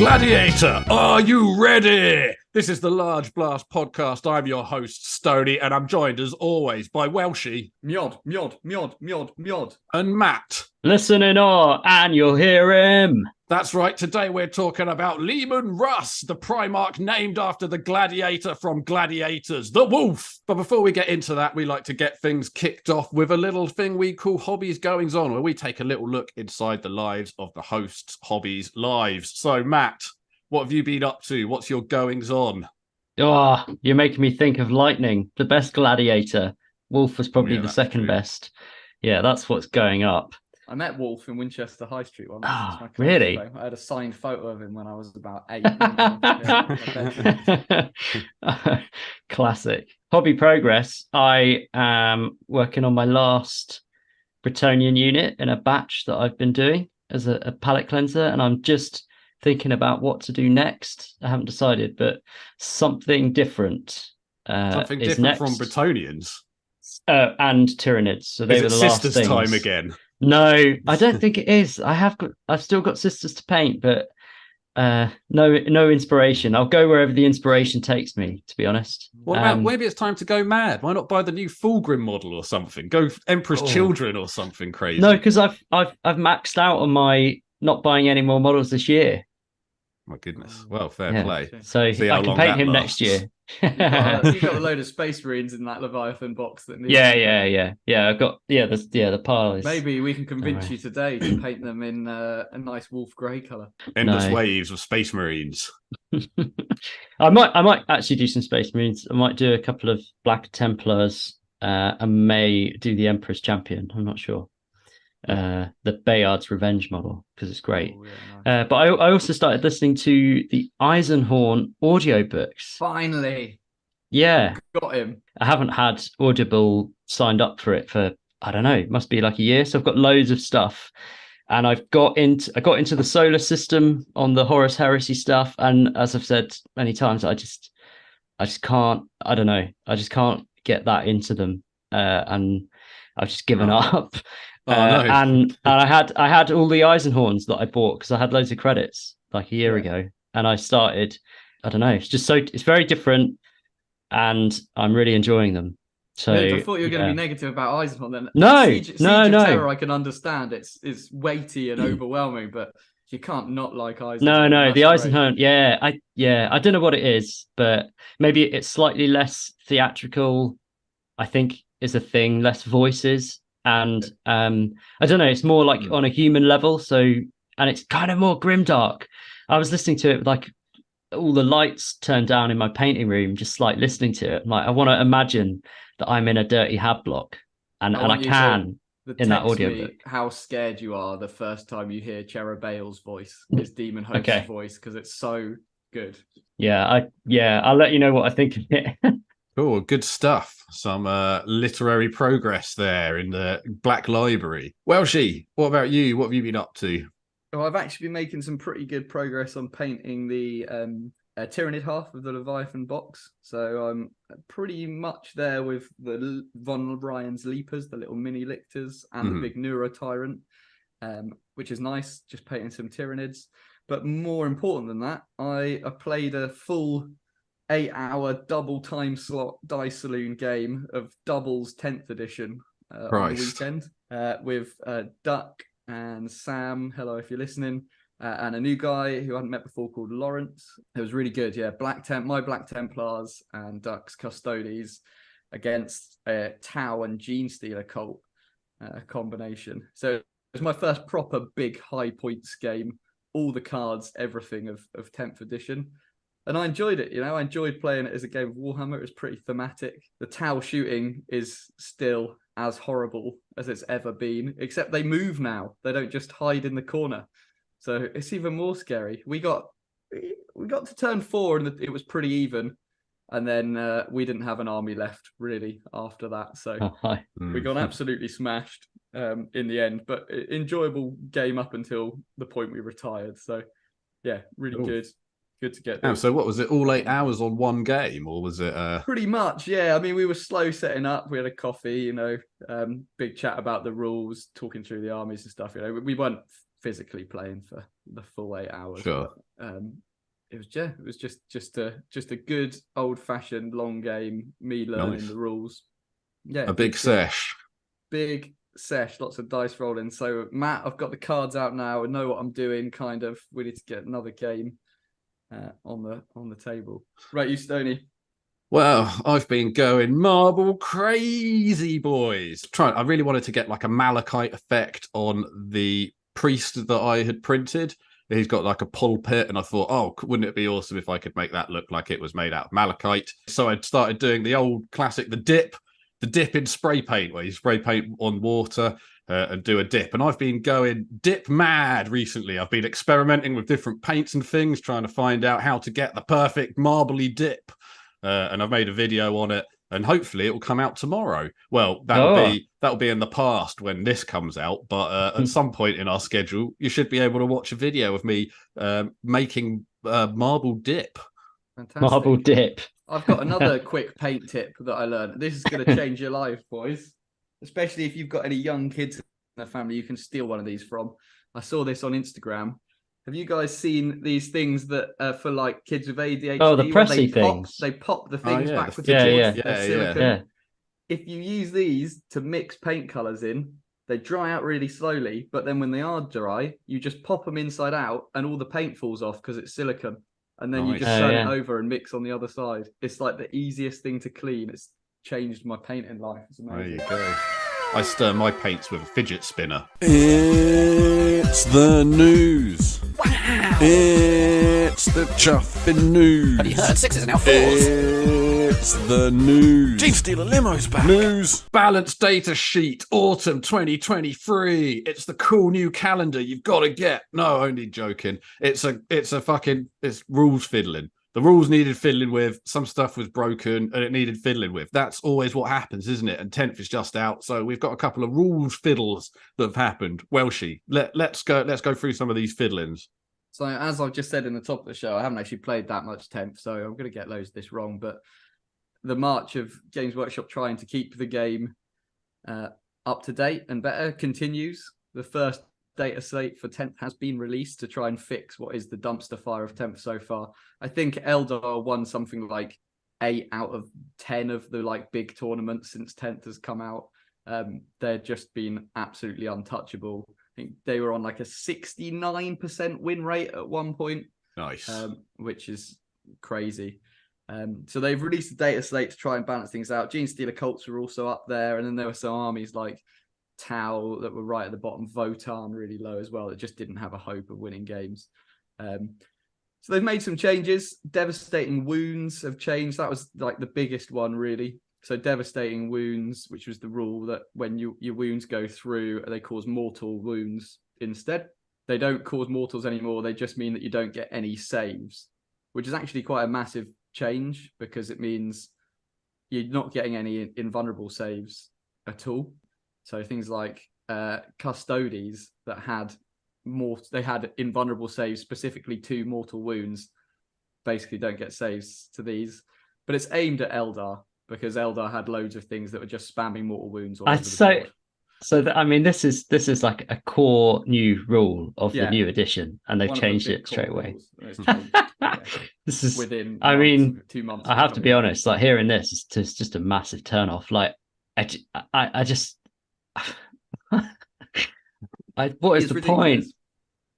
Gladiator, are you ready? This is the Large Blast Podcast. I'm your host, Stoney, and I'm joined, as always, by Welshie. Miod. And Matt. Listen in awe, and you'll hear him. That's right. Today we're talking about Leman Russ, the primarch named after the gladiator from Gladiators, the wolf. But before we get into that, we like to get things kicked off with a little thing we call Hobbies Goings On, where we take a little look inside the lives of the hosts' hobbies' lives. So, Matt, what have you been up to? What's your goings on? Oh, you're making me think of Lightning, the best gladiator. Wolf was probably the second best. Yeah, that's what's going up. I met Wolf in Winchester High Street once. Oh, really? I had a signed photo of him when I was about 8. Classic. Hobby progress. I am working on my last Bretonian unit in a batch that I've been doing as a palette cleanser, and I'm just thinking about what to do next. I haven't decided, but something different. Something is different next. from Bretonians. And Tyranids. So they were the last Sisters things. time again? No, I don't think it is. I've still got sisters to paint, but no inspiration. I'll go wherever the inspiration takes me, to be honest. What about maybe it's time to go mad? Why not buy the new Fulgrim model or something? Go Emperor's Children or something crazy. No, because I've maxed out on my not buying any more models this year. My goodness. Well, fair play. So I can paint him next year. You've got a load of Space Marines in that Leviathan box that Yeah. I've got the pile is. Maybe we can convince you today to paint them in a nice wolf grey colour. Endless waves of Space Marines. I might actually do some Space Marines. I might do a couple of Black Templars. I may do the Emperor's Champion. I'm not sure. The Bayard's Revenge model, because it's great. Nice. But I also started listening to the Eisenhorn audiobooks. Finally. Yeah. Got him. I haven't had Audible signed up for it for, I don't know, it must be like a year. So I've got loads of stuff. And I got into the solar system on the Horus Heresy stuff. And as I've said many times, I just can't, I don't know, I just can't get that into them. And I've just given up. No. And I had all the Eisenhorns that I bought because I had loads of credits like a year ago, and I started. I don't know. It's very different, and I'm really enjoying them. So I thought you were going to be negative about Eisenhorn. Then no. Siege of Terror, I can understand. It's weighty and overwhelming, but you can't not like Eisenhorn. No, the Eisenhorn. I don't know what it is, but maybe it's slightly less theatrical. I think is a thing, less voices. And I don't know, it's more like on a human level. So, and it's kind of more grimdark. I was listening to it with like all the lights turned down in my painting room, just like listening to it. Like I want to imagine that I'm in a dirty hab block, and I can in that audiobook. How scared you are the first time you hear Cherubael's voice, his demon host's voice, because it's so good. Yeah, I'll let you know what I think of it. Cool, good stuff. Some literary progress there in the Black Library. Welshie, what about you? What have you been up to? Well, I've actually been making some pretty good progress on painting the Tyranid half of the Leviathan box. So I'm pretty much there with the Von Ryan's Leapers, the little mini lictors, and the big Neuro Tyrant, which is nice, just painting some Tyranids. But more important than that, I played a full 8-hour double time slot Dice Saloon game of Doubles 10th edition on the weekend with Duck and Sam, hello if you're listening, and a new guy who I hadn't met before called Lawrence. It was really good. My Black Templars and Duck's Custodes against Tau and Gene Stealer cult combination. So it was my first proper big high points game, all the cards, everything of 10th edition. And I enjoyed it, I enjoyed playing it as a game of Warhammer. It was pretty thematic. The Tau shooting is still as horrible as it's ever been, except they move now. They don't just hide in the corner. So it's even more scary. We got to turn 4 and it was pretty even. And then we didn't have an army left, really, after that. So we got absolutely smashed in the end. But enjoyable game up until the point we retired. So, yeah, really good. Good to get there. So what was it, all 8 hours on one game, or was it pretty much? Yeah, I mean, we were slow setting up. We had a coffee, big chat about the rules, talking through the armies and stuff. We weren't physically playing for the full 8 hours. Sure. But, it was just a good old fashioned long game. Me learning the rules. Yeah, a big sesh. Big sesh, lots of dice rolling. So Matt, I've got the cards out now. I know what I'm doing. Kind of. We need to get another game on the table. Right, you Stoney. Well, I've been going marble crazy, boys. I really wanted to get like a malachite effect on the priest that I had printed. He's got like a pulpit, and I thought, oh, wouldn't it be awesome if I could make that look like it was made out of malachite? So I started doing the old classic, the dip in spray paint, where you spray paint on water and do a dip. And I've been going dip mad recently. I've been experimenting with different paints and things, trying to find out how to get the perfect marbly dip. And I've made a video on it, and hopefully it will come out tomorrow. Well, that'll be in the past when this comes out, but at some point in our schedule, you should be able to watch a video of me making marble dip. Fantastic. Marble dip. I've got another quick paint tip that I learned. This is going to change your life, boys. Especially if you've got any young kids in the family, you can steal one of these from. I saw this on Instagram. Have you guys seen these things that for like kids with ADHD? Oh, the pressy things. They pop the things backwards and forwards. Yeah. If you use these to mix paint colors in, they dry out really slowly. But then when they are dry, you just pop them inside out, and all the paint falls off because it's silicone. And then you just turn it over and mix on the other side. It's like the easiest thing to clean. It's changed my painting life. It's amazing. There you go. I stir my paints with a fidget spinner. It's the news. Wow. It's the chuffing news. Have you heard? 6s are now 4s. It's the news. Gene Stealer Limo's back. News. Balanced data sheet, autumn 2023. It's the cool new calendar you've got to get. No, only joking. It's rules fiddling. The rules needed fiddling with. Some stuff was broken and it needed fiddling with. That's always what happens, isn't it? And 10th is just out. So we've got a couple of rules fiddles that have happened. Welshie, let's go through some of these fiddlings. So as I've just said in the top of the show, I haven't actually played that much 10th, so I'm going to get loads of this wrong. But the march of Games Workshop trying to keep the game up to date and better continues. The first data slate for 10th has been released to try and fix what is the dumpster fire of 10th so far. I think Eldar won something like 8 out of 10 of the like big tournaments since 10th has come out. They've just been absolutely untouchable. I think they were on like a 69% win rate at one point. Nice. Which is crazy. So they've released a data slate to try and balance things out. Gene Stealer Cults were also up there, and then there were some armies like Tau that were right at the bottom, Votan really low as well, that just didn't have a hope of winning games. So they've made some changes. Devastating Wounds have changed. That was like the biggest one, really. So Devastating Wounds, which was the rule that when your wounds go through, they cause mortal wounds instead. They don't cause mortals anymore. They just mean that you don't get any saves, which is actually quite a massive change because it means you're not getting any invulnerable saves at all. So things like Custodes that had invulnerable saves specifically to mortal wounds basically don't get saves to these. But it's aimed at Eldar because Eldar had loads of things that were just spamming mortal wounds all over the board. I mean, this is like a core new rule of the new edition, and they've changed it straight away. This is within. I mean, 2 months. I have to be honest. Like hearing this is just a massive turn off. Like I just. What is the point?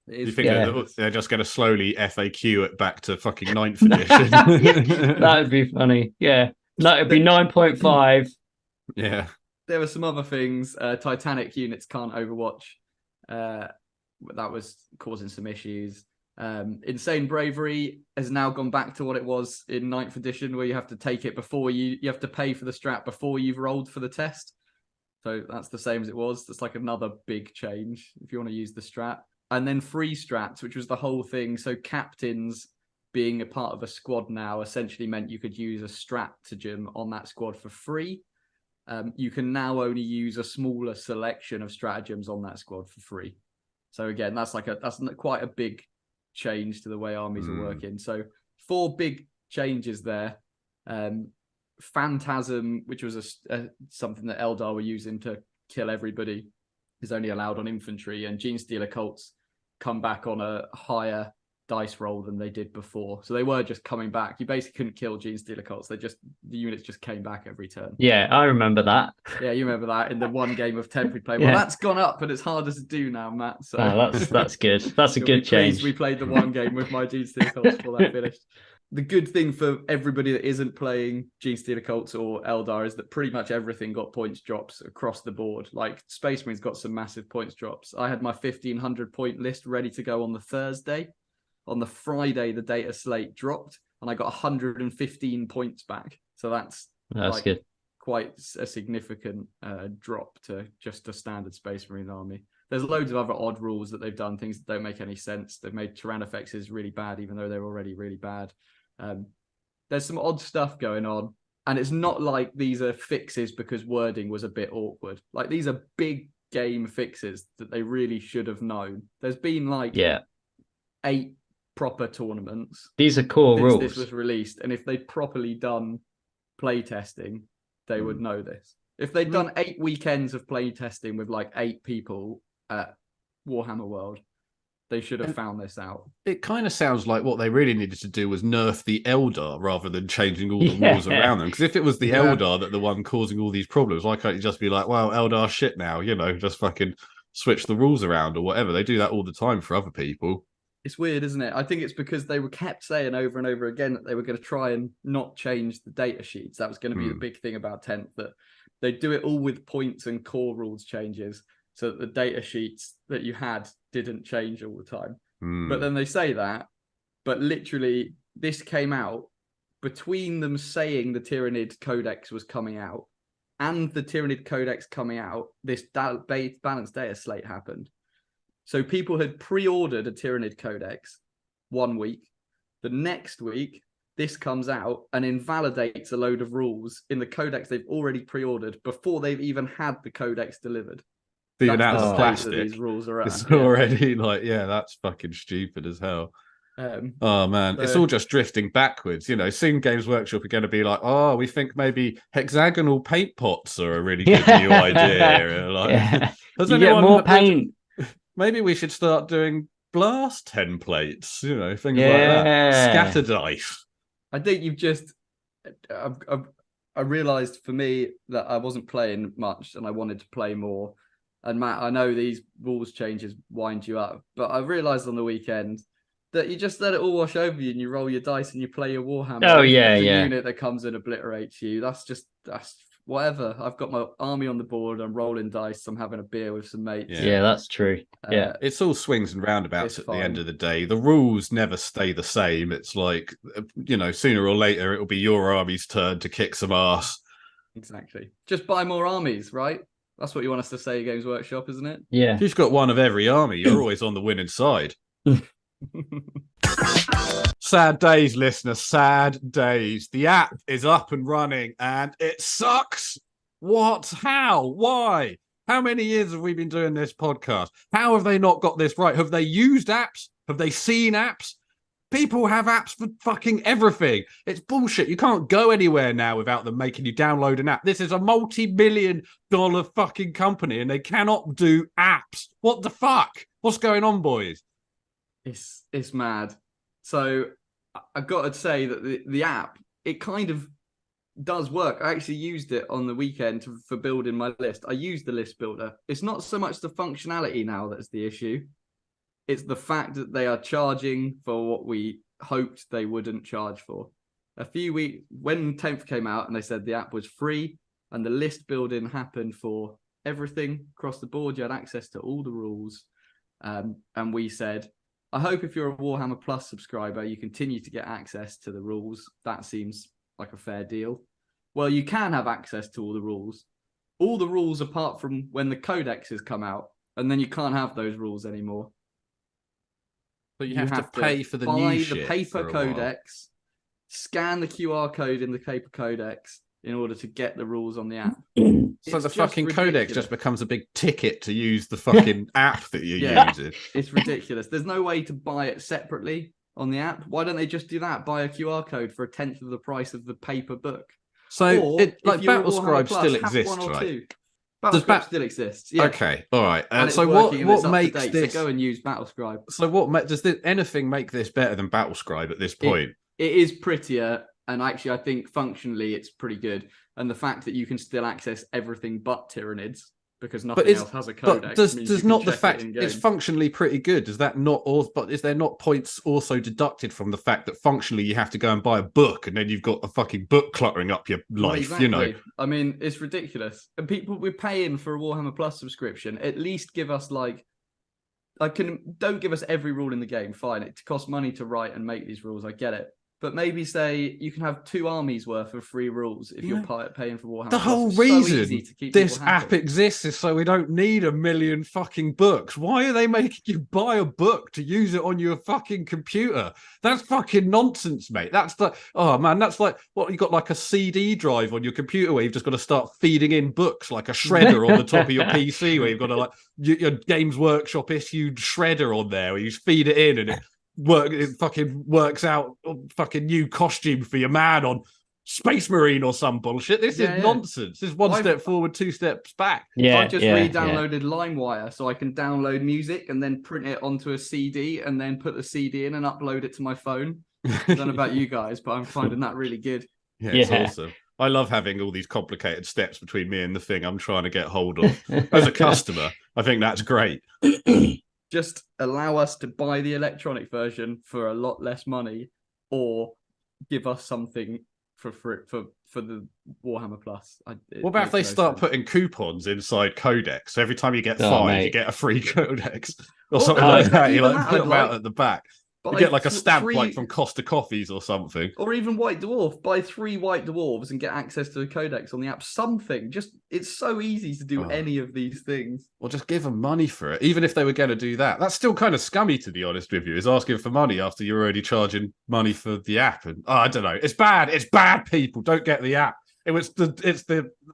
You think they're just going to slowly FAQ it back to fucking 9th edition? That would be funny. Yeah, no, it'd be 9.5. Yeah. There were some other things. Titanic units can't Overwatch. That was causing some issues. Insane Bravery has now gone back to what it was in 9th edition, where you have to take it before you have to pay for the strat before you've rolled for the test. So that's the same as it was. That's like another big change if you want to use the strat. And then free strats, which was the whole thing. So captains being a part of a squad now essentially meant you could use a stratagem on that squad for free. You can now only use a smaller selection of stratagems on that squad for free. So again, that's quite a big change to the way armies are working. So 4 big changes there. Phantasm, which was something that Eldar were using to kill everybody, is only allowed on infantry, and Gene Stealer Cults come back on a higher dice roll than they did before. So they were just coming back. You basically couldn't kill Gene Stealer cults. The units just came back every turn. Yeah, I remember that. Yeah, you remember that in the one game of temporary play. Yeah. Well, that's gone up, but it's harder to do now, Matt. So that's good. That's a You'll good be pleased change. We played the one game with my Gene Stealer cults before that finished. The good thing for everybody that isn't playing Gene Stealer cults or Eldar is that pretty much everything got points drops across the board. Like Space Marines got some massive points drops. I had my 1,500 point list ready to go on the Thursday. On the Friday, the data slate dropped, and I got 115 points back. So that's good. Quite a significant drop to just a standard Space Marine army. There's loads of other odd rules that they've done, things that don't make any sense. They've made Tyrannofexes really bad, even though they're already really bad. There's some odd stuff going on, and it's not like these are fixes because wording was a bit awkward. Like, these are big game fixes that they really should have known. There's been 8 proper tournaments. These are core rules. This was released, and if they'd properly done play testing, they would know this. If they'd done 8 weekends of play testing with 8 people at Warhammer World, they should have found this out. It kind of sounds like what they really needed to do was nerf the Eldar rather than changing all the rules around them. Because if it was the Eldar that the one causing all these problems, why can't you just be like, well, Eldar shit now, just fucking switch the rules around or whatever. They do that all the time for other people. It's weird, isn't it? I think it's because they were kept saying over and over again that they were going to try and not change the data sheets. That was going to be the big thing about 10th, that they do it all with points and core rules changes so that the data sheets that you had didn't change all the time. But then they say that, but literally this came out between them saying the Tyrannid Codex was coming out and the Tyrannid Codex coming out, this balanced data slate happened. So people had pre-ordered a Tyrannid Codex 1 week. The next week, this comes out and invalidates a load of rules in the Codex they've already pre-ordered before they've even had the Codex delivered. Even out That's of the plastic. state that these rules are at. It's already that's fucking stupid as hell. Oh man, it's all just drifting backwards. Soon Games Workshop are going to be like, oh, we think maybe hexagonal paint pots are a really good new idea. You get more paint. Maybe we should start doing blast templates, things like that. Scatter dice. I think you've just... I realised for me that I wasn't playing much and I wanted to play more. And Matt, I know these rules changes wind you up, but I realised on the weekend that you just let it all wash over you and you roll your dice and you play your Warhammer. Oh, yeah, There's a yeah. unit that comes and obliterates you. That's whatever. I've got my army on the board. I'm rolling dice. I'm having a beer with some mates. Yeah, that's true. Yeah, it's all swings and roundabouts It's at the fine. end of the day. The rules never stay the same. It's like, sooner or later, it'll be your army's turn to kick some ass. Exactly. Just buy more armies, right? That's what you want us to say, Games Workshop, isn't it? yeah. If you've got one of every army, you're always on the winning side. Sad days, listener. Sad days. The app is up and running and it sucks. What? How? Why? How many years have we been doing this podcast? How have they not got this right? Have they used apps? Have they seen apps? People have apps for fucking everything. It's bullshit. You can't go anywhere now without them making you download an app. This is a multi-million-dollar fucking company and they cannot do apps. What the fuck? What's going on, boys? It's mad. So I've got to say that the app, it kind of does work. I actually used it on the weekend for building my list. I used the list builder. It's not so much the functionality now that's the issue. It's the fact that they are charging for what we hoped they wouldn't charge for. A few weeks, when 10th came out and they said the app was free and the list building happened for everything across the board, you had access to all the rules. And we said, I hope if you're a Warhammer Plus subscriber, you continue to get access to the rules. That seems like a fair deal. Well, you can have access to all the rules apart from when the codexes come out, and then you can't have those rules anymore. But you have to pay for the new buy shit the paper for a while. codex, scan the QR code in the paper codex in order to get the rules on the app. So It's the just fucking codex ridiculous. just becomes a big ticket to use the fucking app that you're Yeah. using. It's ridiculous. There's no way to buy it separately on the app. Why don't they just do that? Buy a QR code for 1/10 of the price of the paper book. So Or it if you're a Battle Warhammer Scribe Plus, still have exists, one or right? two. Battlescribe still exists. Yeah. Okay, all right. And it's So working and it's what up to makes date, this? So go and use Battlescribe. So does anything make this better than Battlescribe at this point? It is prettier, and actually, I think functionally it's pretty good. And the fact that you can still access everything but Tyranids, because nothing else has a codex. But does not the fact it's functionally pretty good? Does that not? But is there not points also deducted from the fact that functionally you have to go and buy a book, and then you've got a fucking book cluttering up your life? Exactly. You know, I mean, it's ridiculous. And people, we're paying for a Warhammer Plus subscription. At least give us don't give us every rule in the game. Fine, it costs money to write and make these rules. I get it. But maybe say you can have 2 armies worth of free rules if you're paying for Warhammer. The whole reason this app exists is so we don't need a million fucking books. Why are they making you buy a book to use it on your fucking computer? That's fucking nonsense, mate. That's that's like what, you got like a CD drive on your computer where you've just got to start feeding in books, like a shredder on the top of your PC where you've got to like your Games Workshop issued shredder on there where you feed it in and it fucking works out a fucking new costume for your man on Space Marine or some bullshit. This is nonsense. This is one step forward, 2 steps back. I just re-downloaded LimeWire so I can download music and then print it onto a CD and then put the CD in and upload it to my phone. I don't know about you guys, but I'm finding that really good. Yeah, it's awesome. I love having all these complicated steps between me and the thing I'm trying to get hold of. As a customer, I think that's great. Just allow us to buy the electronic version for a lot less money, or give us something for the Warhammer Plus. What about if they start putting coupons inside codex? So every time you get 5, you get a free codex or something like that. You put them out at the back. You get like a stamp like from Costa Coffees or something. Or even White Dwarf. Buy 3 White Dwarves and get access to the codex on the app. Something. It's so easy to do any of these things. Or just give them money for it. Even if they were going to do that. That's still kind of scummy, to be honest with you, is asking for money after you're already charging money for the app. And I don't know. It's bad. It's bad, people. Don't get the app.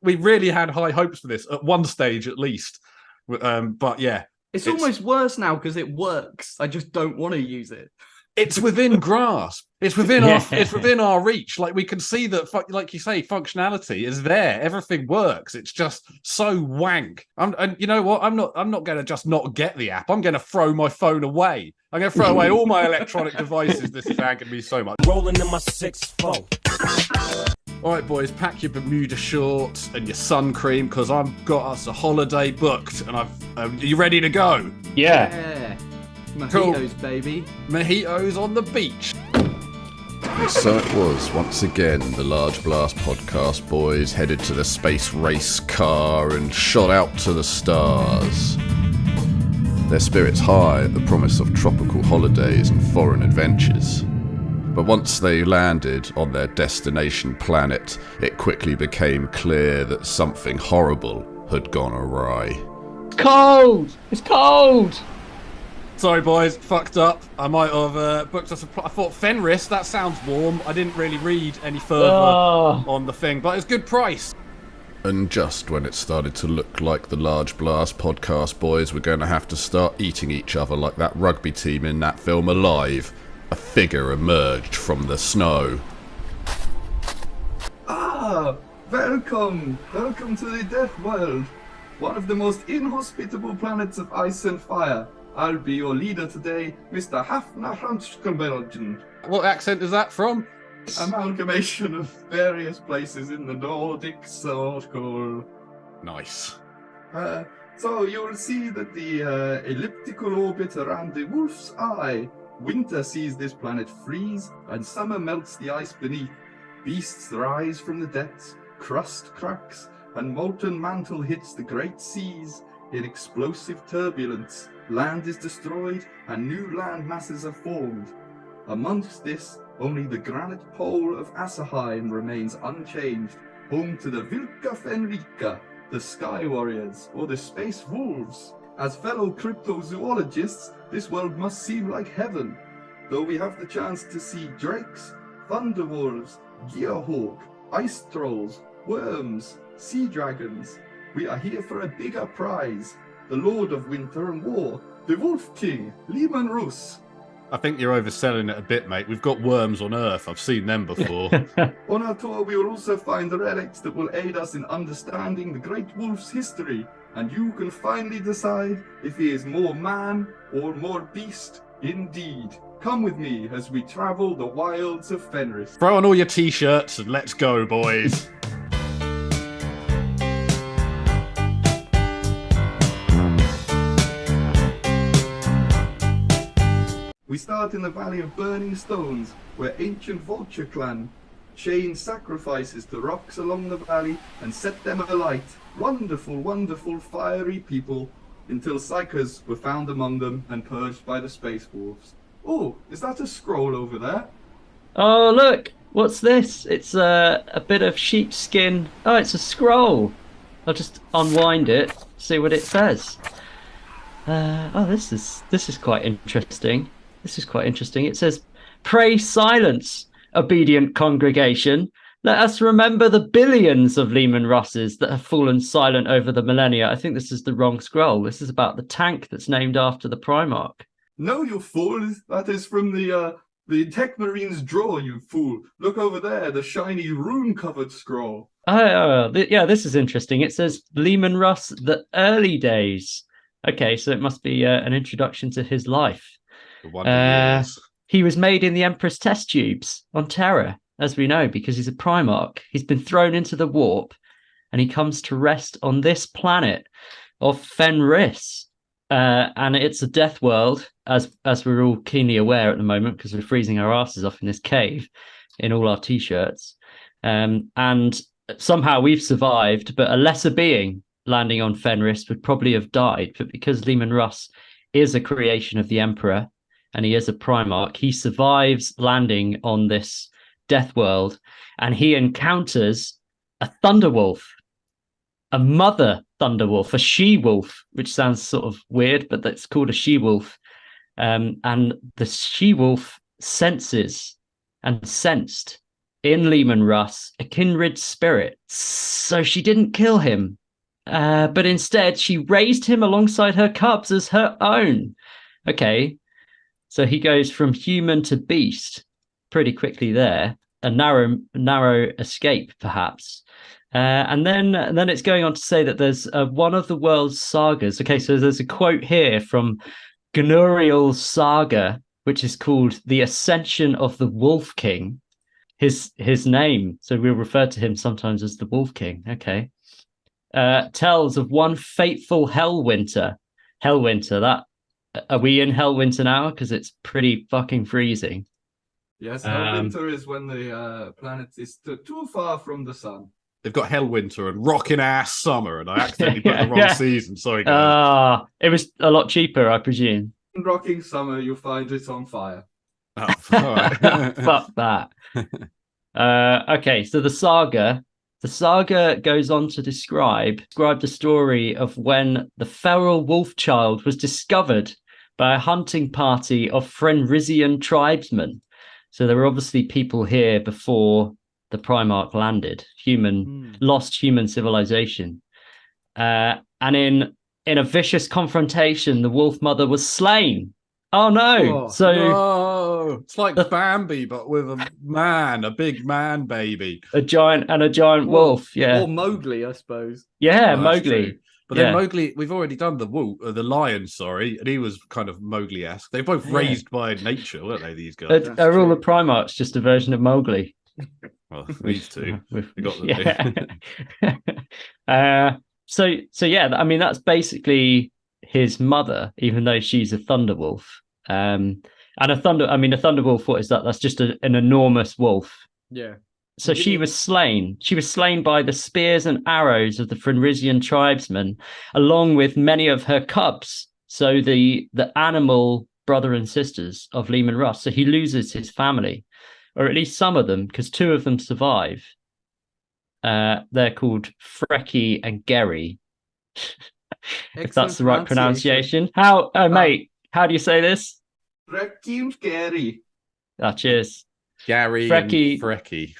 We really had high hopes for this at one stage at least. But yeah. It's almost worse now because it works. I just don't want to use it. It's within grasp. It's within our reach. Like we can see that, like you say, functionality is there. Everything works. It's just so wank. And you know what? I'm not going to just not get the app. I'm going to throw my phone away. I'm going to throw away all my electronic devices. This is angered me so much. Rolling in my 6-4. All right, boys, pack your Bermuda shorts and your sun cream because I've got us a holiday booked, and are you ready to go? Yeah. Mojitos, baby. Mojitos on the beach. And so it was, once again, the Large Blast podcast boys headed to the space race car and shot out to the stars. Their spirits high at the promise of tropical holidays and foreign adventures. But once they landed on their destination planet, it quickly became clear that something horrible had gone awry. It's cold! It's cold! Sorry, boys, fucked up. I might have booked us I thought Fenris, that sounds warm. I didn't really read any further on the thing, but it's good price. And just when it started to look like the Large Blast podcast boys were going to have to start eating each other like that rugby team in that film Alive, a figure emerged from the snow. Welcome to the Death World, one of the most inhospitable planets of ice and fire. I'll be your leader today, Mr. Hafnarhamskabelgen. What accent is that from? Amalgamation of various places in the Nordic Circle. Nice. So you'll see that the elliptical orbit around the Wolf's Eye. Winter sees this planet freeze, and summer melts the ice beneath. Beasts rise from the depths, crust cracks, and molten mantle hits the great seas. In explosive turbulence, land is destroyed, and new land masses are formed. Amongst this, only the granite pole of Asaheim remains unchanged, home to the Vilka Fenrika, the Sky Warriors, or the Space Wolves. As fellow cryptozoologists, this world must seem like heaven, though we have the chance to see drakes, thunderwolves, gearhawk, ice trolls, worms, sea dragons. We are here for a bigger prize, the Lord of Winter and War, the Wolf King, Leman Russ. I think you're overselling it a bit, mate. We've got worms on Earth. I've seen them before. On our tour, we will also find relics that will aid us in understanding the Great Wolf's history, and you can finally decide if he is more man or more beast indeed. Come with me as we travel the wilds of Fenris. Throw on all your t-shirts and let's go, boys. We start in the Valley of Burning Stones, where ancient Vulture clan chain sacrifices to rocks along the valley and set them alight. Wonderful, wonderful fiery people, until psychers were found among them and purged by the space wolves. Oh, is that a scroll over there? Oh, look, what's this? It's a bit of sheepskin. Oh, it's a scroll. I'll just unwind it, see what it says. Oh, this is quite interesting. This is quite interesting. It says, "Pray silence, obedient congregation. Let us remember the billions of Leman Russes that have fallen silent over the millennia." I think this is the wrong scroll. This is about the tank that's named after the Primarch. No, you fool. That is from the Tech Marine's drawer, you fool. Look over there, the shiny rune-covered scroll. Yeah, this is interesting. It says Leman Russ, the early days. Okay, so it must be an introduction to his life. The wonder years. He was made in the Emperor's test tubes on Terra, as we know, because he's a Primarch. He's been thrown into the warp, and he comes to rest on this planet of Fenris. And it's a death world, as we're all keenly aware at the moment, because we're freezing our asses off in this cave in all our t-shirts. And somehow we've survived, but a lesser being landing on Fenris would probably have died. But because Leman Russ is a creation of the Emperor, and he is a Primarch, he survives landing on this death world, and he encounters a Thunderwolf, a mother Thunderwolf, a she-wolf, which sounds sort of weird, but that's called a she-wolf. And the she-wolf senses and sensed in Leman Russ a kindred spirit. So she didn't kill him, but instead she raised him alongside her cubs as her own. Okay, so he goes from human to beast pretty quickly there. A narrow escape, perhaps. And then it's going on to say that there's one of the world's sagas. Okay, so there's a quote here from Gnuriel's saga, which is called The Ascension of the Wolf King. His name, so we'll refer to him sometimes as the Wolf King. Okay. Tells of one fateful Hellwinter. Hellwinter, are we in Hellwinter now? Because it's pretty fucking freezing. Yes, Hellwinter is when the planet is too far from the sun. They've got Hellwinter and Rockin' Ass Summer, and I accidentally put the wrong season. Sorry, guys. It was a lot cheaper, I presume. In Rocking Summer, you'll find it on fire. Oh, all right. Fuck that. Okay, so the saga goes on to describe the story of when the feral wolf child was discovered by a hunting party of Fenrisian tribesmen. So there were obviously people here before the Primarch landed, lost human civilization. And in a vicious confrontation, the wolf mother was slain. Oh no! No. It's like Bambi, but with a big man baby. A giant wolf, yeah. Or Mowgli, I suppose. Yeah, Mowgli. But then Mowgli, we've already done the lion, and he was kind of Mowgli-esque. They're both raised by nature, weren't they, these guys? Are all the Primarchs just a version of Mowgli? Well, these two. We got them. Yeah. So yeah, I mean, that's basically his mother, even though she's a Thunderwolf. And a Thunderwolf, what is that? That's just an enormous wolf. Yeah. So she was slain. She was slain by the spears and arrows of the Fenrisian tribesmen, along with many of her cubs. So the animal brother and sisters of Leman Russ. So he loses his family, or at least some of them, because two of them survive. They're called Frecky and Gary. If that's the right pronunciation. Mate, how do you say this? Frecky and Gary. Cheers. Gary Frecky, and Frecky.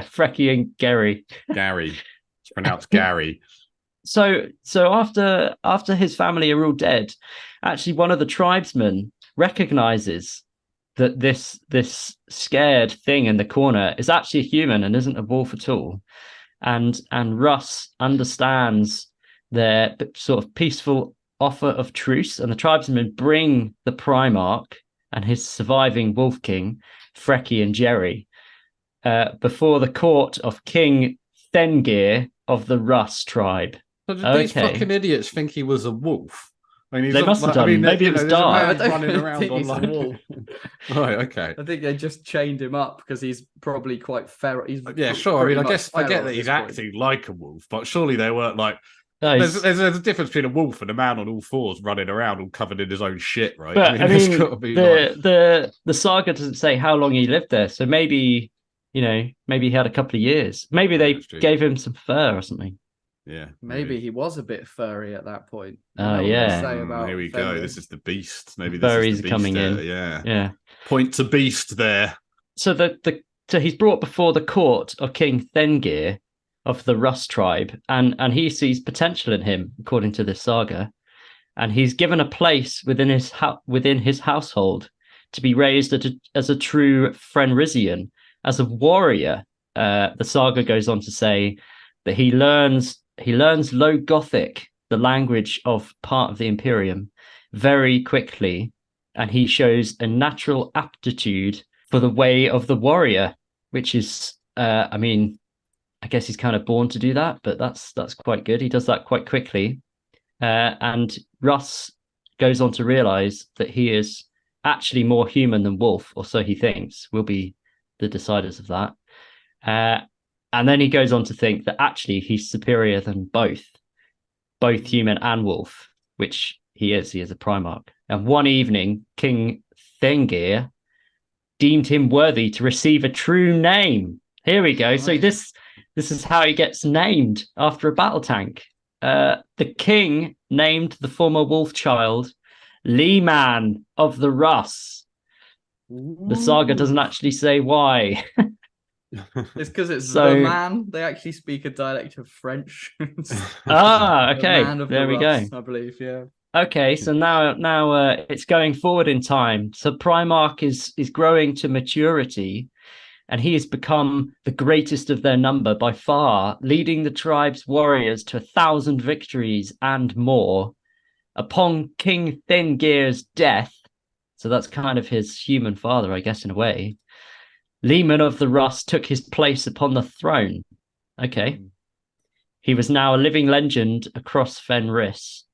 Frecky and Gary. Gary. It's pronounced Gary. So after his family are all dead, actually one of the tribesmen recognizes that this scared thing in the corner is actually a human and isn't a wolf at all. And Russ understands their sort of peaceful offer of truce, and the tribesmen bring the Primarch and his surviving Wolf King, Frecky and Jerry, before the court of King Thengir of the Russ tribe. So did these fucking idiots think he was a wolf? I mean, They must have done. Maybe it was dark. I running around think he's a online. wolf. Right, okay. I think they just chained him up because he's probably quite feral. Yeah, sure. I mean, I guess I get feral that at he's this point. acting like a wolf, but surely they weren't like. No, There's a difference between a wolf and a man on all fours running around all covered in his own shit, right? but there's gotta be the saga doesn't say how long he lived there, so maybe he had a couple of years. Maybe they That's true. gave him some fur or something. yeah, Maybe he was a bit furry at that point. Oh, You know what they yeah. say about Here we go. Fenris. This is the beast. Maybe The this is furries the beast coming there. in. Yeah. Yeah. Point to beast there. So so he's brought before the court of King Thengir of the Russ tribe, and he sees potential in him, according to this saga, and he's given a place within his household to be raised as a true Fenrisian, as a warrior. The saga goes on to say that he learns Low Gothic, the language of part of the Imperium, very quickly, and he shows a natural aptitude for the way of the warrior, which is, I guess he's kind of born to do that, but that's quite good. He does that quite quickly. And Russ goes on to realize that he is actually more human than wolf, or so he thinks. We'll be the deciders of that. And then he goes on to think that actually he's superior than both human and wolf, which he is. He is a Primarch. And one evening, King Thengir deemed him worthy to receive a true name. Here we go. So this is how he gets named after a battle tank. The king named the former wolf child Leman of the Russ. The saga doesn't actually say why. It's because it's So- the man. They actually speak a dialect of French. Ah, The okay. man of There the we Russ, go. I believe, yeah. Okay, so now it's going forward in time. So Primarch is growing to maturity, and he has become the greatest of their number by far, leading the tribe's warriors to 1,000 victories and more. Upon King Thengir's death, so that's kind of his human father, I guess, in a way, Leman of the Russ took his place upon the throne. Okay. He was now a living legend across Fenris,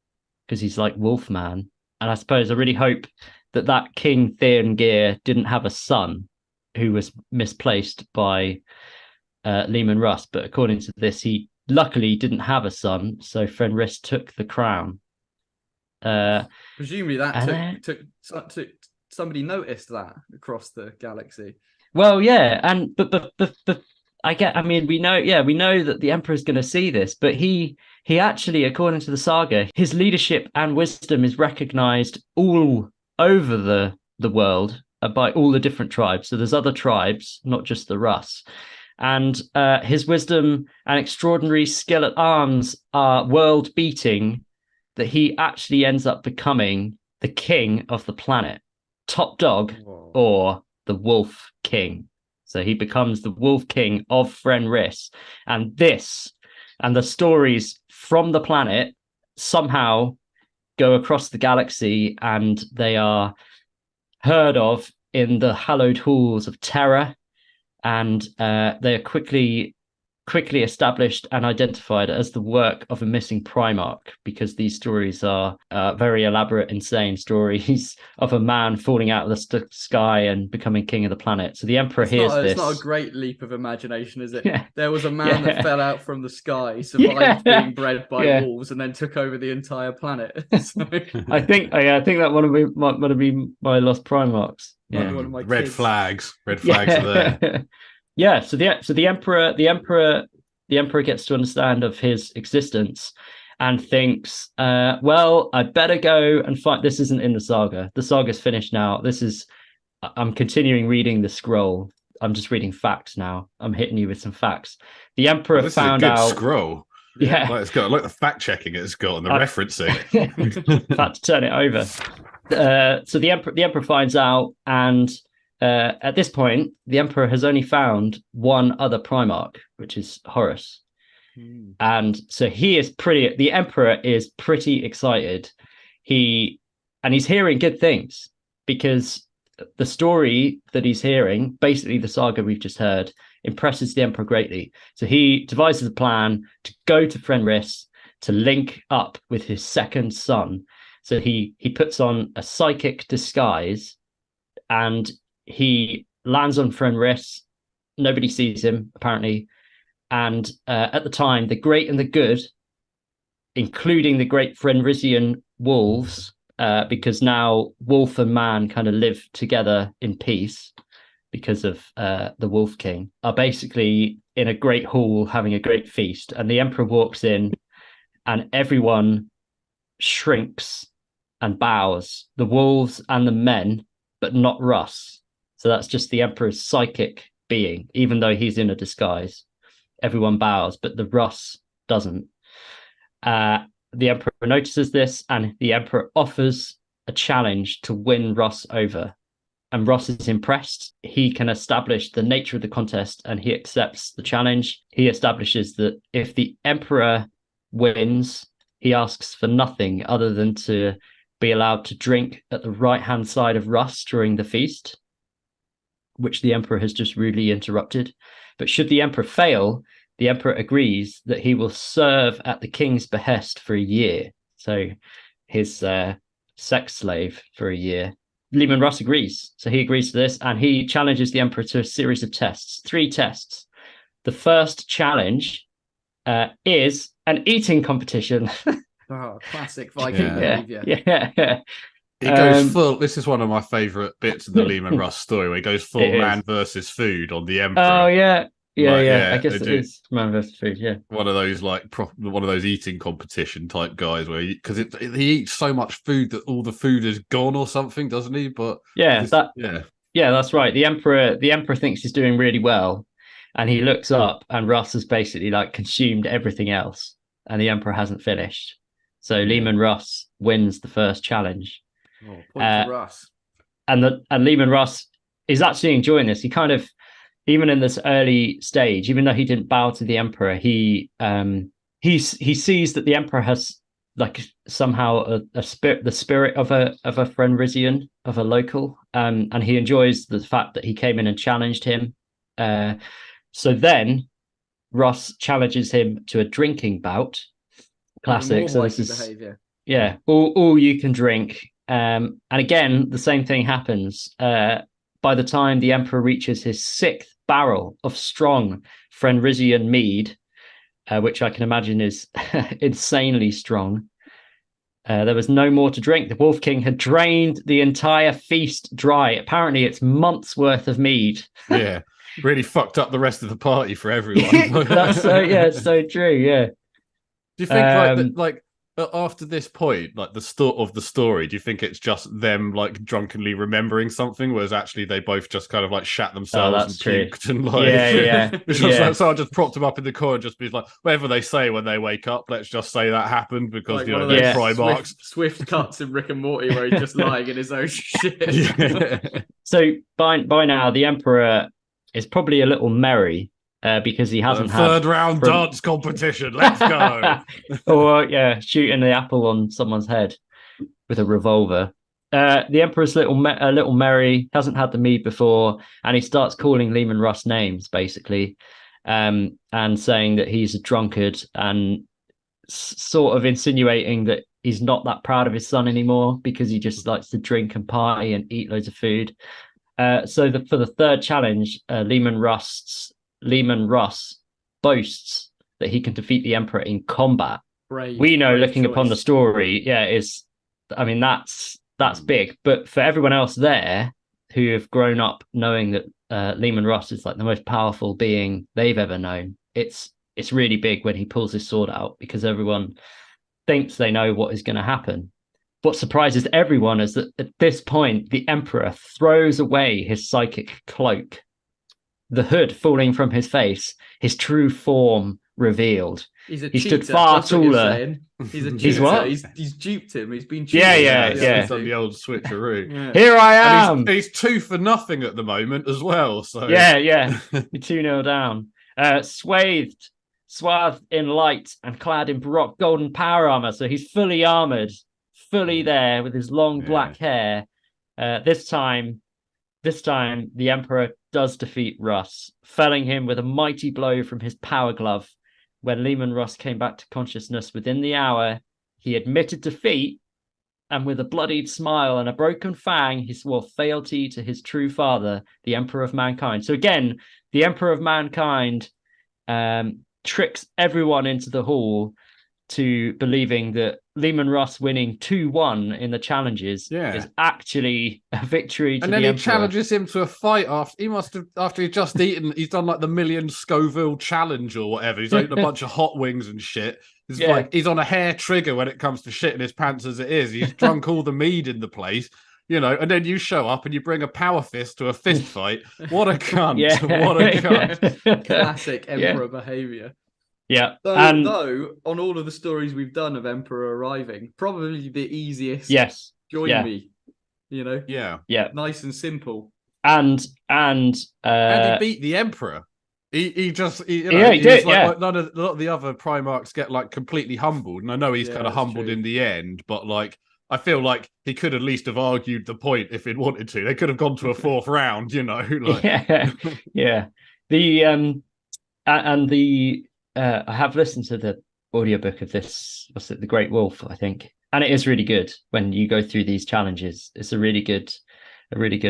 because he's like Wolfman. And I suppose I really hope that King Thengir didn't have a son who was misplaced by Leman Russ. But according to this, he luckily didn't have a son, so Fenris took the crown. Presumably that and took somebody noticed that across the galaxy. Well, yeah, and but we know that the Emperor's going to see this, but he actually, according to the saga, his leadership and wisdom is recognized all over the world by all the different tribes. So there's other tribes, not just the Russ. And his wisdom and extraordinary skill at arms are world-beating, that he actually ends up becoming the king of the planet, top dog, Whoa. or the Wolf King. So he becomes the Wolf King of Fenris. And the stories from the planet somehow go across the galaxy, and they are heard of in the hallowed halls of terror, and they are quickly established and identified as the work of a missing Primarch, because these stories are very elaborate, insane stories of a man falling out of the sky and becoming king of the planet. So the Emperor hears this. It's not a great leap of imagination, is it? Yeah. There was a man Yeah. that fell out from the sky, survived Yeah. being bred by Yeah. wolves, and then took over the entire planet. So, I think that one of my lost Primarchs. might be Yeah. one of my Red kids. flags. Red flags are there. Yeah, so the emperor gets to understand of his existence and thinks, well, I better go and fight. This isn't in the saga. The saga's finished now. I'm continuing reading the scroll. I'm just reading facts now. I'm hitting you with some facts. The emperor Oh, this found is a good out. scroll. Yeah, Like it's got like the fact checking it's got and the I- referencing. had to turn it over. So the emperor finds out, and at this point, the emperor has only found one other primarch, which is Horus. And so the emperor is pretty excited. He's hearing good things, because the story that he's hearing, basically the saga we've just heard, impresses the emperor greatly. So he devises a plan to go to Fenris to link up with his second son. So he puts on a psychic disguise and he lands on Fenris. Nobody sees him, apparently. And at the time, the great and the good, including the great Fenrisian wolves, because now wolf and man kind of live together in peace because of the Wolf King, are basically in a great hall having a great feast. And the emperor walks in and everyone shrinks and bows, the wolves and the men, but not Russ. So that's just the emperor's psychic being, even though he's in a disguise. Everyone bows, but the Russ doesn't. The emperor notices this, and the emperor offers a challenge to win Russ over. And Russ is impressed. He can establish the nature of the contest, and he accepts the challenge. He establishes that if the emperor wins, he asks for nothing other than to be allowed to drink at the right-hand side of Russ during the feast, which the emperor has just rudely interrupted. But should the emperor fail, the emperor agrees that he will serve at the king's behest for a year. So his sex slave for a year. Leman Russ agrees. So he agrees to this, and he challenges the emperor to a series of tests, 3 tests. The first challenge is an eating competition. Oh, classic Viking behavior. Yeah. It goes full. This is one of my favorite bits of the Leman Russ story, where it goes full man versus food on the emperor. Oh yeah. Yeah, Like, yeah. I guess it is man versus food. Yeah, one of those one of those eating competition type guys, where because he eats so much food that all the food is gone or something, doesn't he? But that's right. The emperor thinks he's doing really well, and he looks up, and Russ has basically like consumed everything else, and the emperor hasn't finished. So Leman Russ wins the first challenge. Oh, point to Russ. And Leman Russ is actually enjoying this. He kind of, even in this early stage, even though he didn't bow to the emperor, he sees that the emperor has like somehow the spirit of a Fenrisian, of a local, and he enjoys the fact that he came in and challenged him. So then Russ challenges him to a drinking bout. Classic. So this is behavior. Yeah, all you can drink. And again, the same thing happens. By the time the emperor reaches his 6th barrel of strong Fenrisian mead, which I can imagine is insanely strong, there was no more to drink. The Wolf King had drained the entire feast dry. Apparently, it's months worth of mead. Yeah, really fucked up the rest of the party for everyone. It's so true. Yeah. Do you think like after this point, like the start of the story, do you think it's just them like drunkenly remembering something, whereas actually they both just kind of like shat themselves and puked and like like someone just propped them up in the corner and just be like, whatever they say when they wake up, let's just say that happened because like, they're primarchs. Swift cuts in Rick and Morty where he's just lying in his own shit. So by now the emperor is probably a little merry. Because he hasn't had third round dance competition. Let's go. Or shooting the apple on someone's head with a revolver. The emperor's a little merry, hasn't had the mead before, and he starts calling Leman Russ names basically, and saying that he's a drunkard, and sort of insinuating that he's not that proud of his son anymore because he just likes to drink and party and eat loads of food. So for the third challenge, Leman Russ boasts that he can defeat the emperor in combat. We know, looking upon the story, that's big. But for everyone else there who have grown up knowing that Leman Russ is like the most powerful being they've ever known, it's really big when he pulls his sword out, because everyone thinks they know what is going to happen. What surprises everyone is that at this point, the emperor throws away his psychic cloak. The hood falling from his face, his true form revealed. He's a He cheater. stood far That's what you're taller. saying. He's a cheater. He's what? He's duped him. He's been cheated. Yeah. He's done the old switcheroo. Yeah. Here I am. And he's 2-0 at the moment as well. So Yeah. You're 2-0 down. Swathed in light and clad in Baroque golden power armor. So he's fully armored, fully there with his long black hair. This time the Emperor does defeat Russ, felling him with a mighty blow from his power glove. When Leman Russ came back to consciousness within the hour, he admitted defeat, and with a bloodied smile and a broken fang, he swore fealty to his true father, the Emperor of Mankind. So again, the Emperor of Mankind tricks everyone into the hall to believing that Leman Russ winning 2-1 in the challenges is actually a victory to and the then Emperor. he challenges him to a fight after he'd just eaten. He's done like the million Scoville challenge or whatever. He's eaten a bunch of hot wings and shit. It's like he's on a hair trigger when it comes to shitting his pants as it is. He's drunk all the mead in the place. And then you show up and you bring a power fist to a fist fight. What a cunt. What a cunt. Classic Emperor behavior. Yeah. Though, on all of the stories we've done of Emperor arriving, probably the easiest. Yes. Join me. Yeah. Nice and simple. And he beat the Emperor. He did. Yeah. Like, a lot of the other Primarchs get like completely humbled, and I know he's kind of humbled in the end, but like I feel like he could at least have argued the point if he'd wanted to. They could have gone to a fourth round, Like... Yeah. I have listened to the audiobook of this. What's it? The Great Wolf, I think, and it is really good when you go through these challenges. It's a really good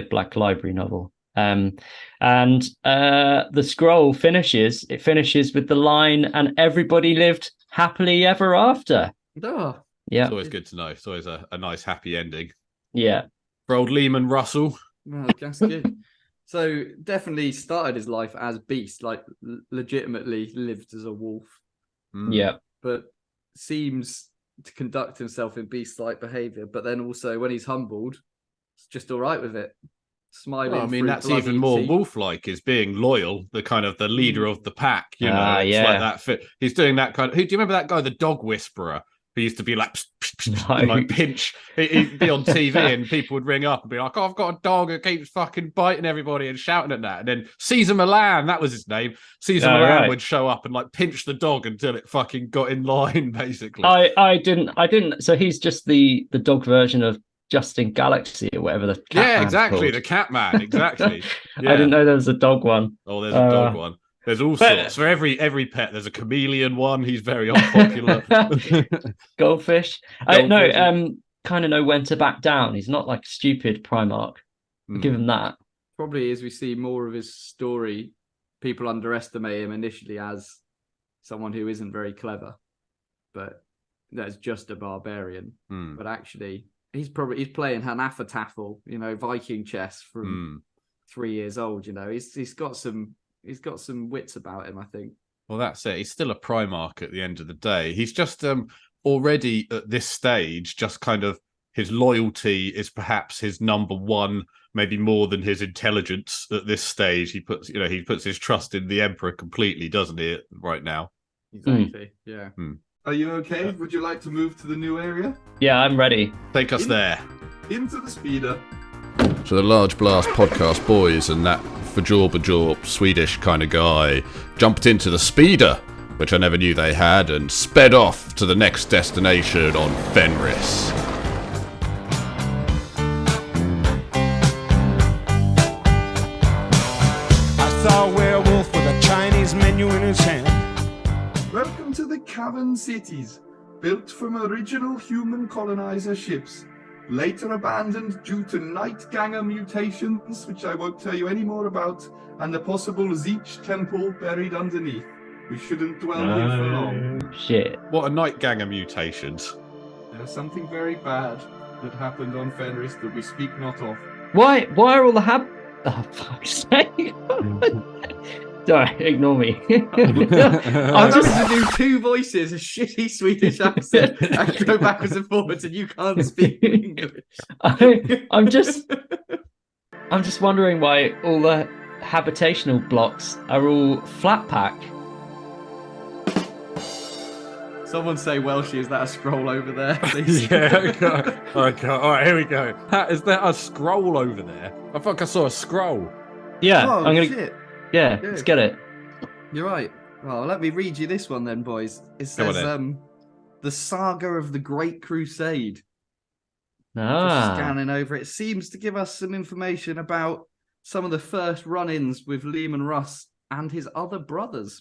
Black Library novel. And the scroll finishes with the line, "And everybody lived happily ever after." Oh. Yeah, it's always good to know. It's always a nice happy ending. Yeah, for old Leman Russell. Oh, that's good. So definitely started his life as beast, like legitimately lived as a wolf. Yeah, but seems to conduct himself in beast-like behavior. But then also when he's humbled, it's just all right with it. Smiling. Well, I mean, that's even more wolf-like, is being loyal, the leader of the pack. It's like that. He's doing that kind of. Do you remember that guy, the dog whisperer? Who used to be like, and like pinch. He'd be on TV and people would ring up and be like, "Oh, I've got a dog who keeps fucking biting everybody and shouting at that." And then Caesar Milan, that was his name. Caesar Milan would show up and like pinch the dog until it fucking got in line, basically. I didn't. So he's just the dog version of Justin Galaxy or whatever the cat exactly, the cat man, exactly. I didn't know there was a dog one. Oh, there's a dog one. There's all sorts. For every pet, there's a chameleon one. He's very unpopular. Goldfish. I kind of know when to back down. He's not like stupid Primarch. Give him that. Probably as we see more of his story, people underestimate him initially as someone who isn't very clever, but that's just a barbarian. But actually, he's playing Hanafatafel, Viking chess from 3 years old. He's got some wits about him, I think. Well, that's it. He's still a Primarch at the end of the day. He's just already at this stage, just kind of his loyalty is perhaps his number one, maybe more than his intelligence at this stage. He puts his trust in the Emperor completely, doesn't he, right now? Exactly. Yeah. Are you okay? Would you like to move to the new area? Yeah, I'm ready. Take us there. Into the speeder. So the Large Blast podcast boys and that Fajor Swedish kind of guy jumped into the speeder, which I never knew they had, and sped off to the next destination on Fenris. I saw a werewolf with a Chinese menu in his hand. Welcome to the Cavern Cities, built from original human colonizer ships, later abandoned due to Nightganger mutations, which I won't tell you any more about, and the possible Zeech temple buried underneath. We shouldn't dwell here for long. Shit. What are Nightganger mutations? There's something very bad that happened on Fenris that we speak not of. Why are all the oh, fuck's sake. Sorry, ignore me. I'm just to do two voices, a shitty Swedish accent, and go backwards and forwards, and you can't speak English. I'm just wondering why all the habitational blocks are all flat pack. Someone say Welshie, is that a scroll over there, please? Yeah, okay. All right, here we go. Is there a scroll over there? I thought I saw a scroll. Yeah, Oh, I'm gonna. shit. Yeah, let's get it. You're right. Well, let me read you this one then, boys. It says, the Saga of the Great Crusade. Just scanning over it. Seems to give us some information about some of the first run-ins with Leman Russ and his other brothers.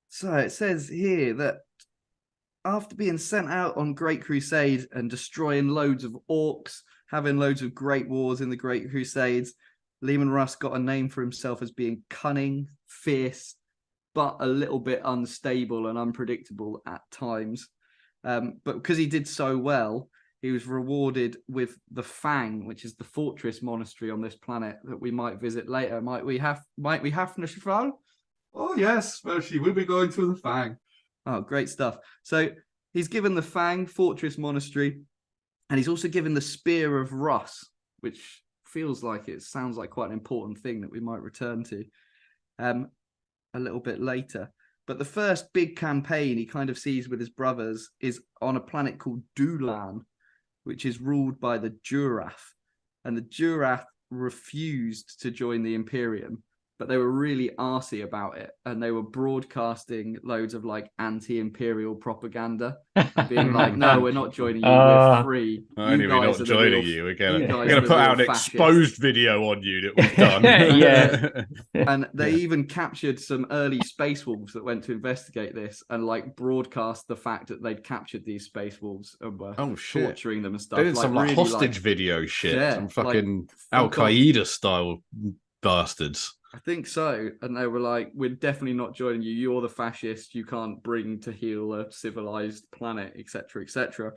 So it says here that after being sent out on Great Crusade and destroying loads of orcs, having loads of great wars in the Great Crusades, Leman Russ got a name for himself as being cunning, fierce, but a little bit unstable and unpredictable at times. But because he did so well, he was rewarded with the Fang, which is the fortress monastery on this planet that we might visit later. Might we have Nashval? Oh yes, well, she will be going to the Fang. Oh, great stuff. So he's given the Fang Fortress Monastery, and he's also given the Spear of Russ, which sounds like quite an important thing that we might return to a little bit later. But the first big campaign he kind of sees with his brothers is on a planet called Dulan, which is ruled by the Jurath. And the Jurath refused to join the Imperium, but they were really arsey about it, and they were broadcasting loads of like anti-imperial propaganda, and being like, "No, we're not joining you. We're free. Only we're not joining you. We're gonna put out an exposed video on you that we've done." Yeah. And they even captured some early space wolves that went to investigate this and like broadcast the fact that they'd captured these space wolves and were torturing them and stuff. They did some like hostage video shit, some fucking Al Qaeda style bastards. I think so. And they were like, we're definitely not joining you. You're the fascist. You can't bring to heel a civilized planet, etc., etc.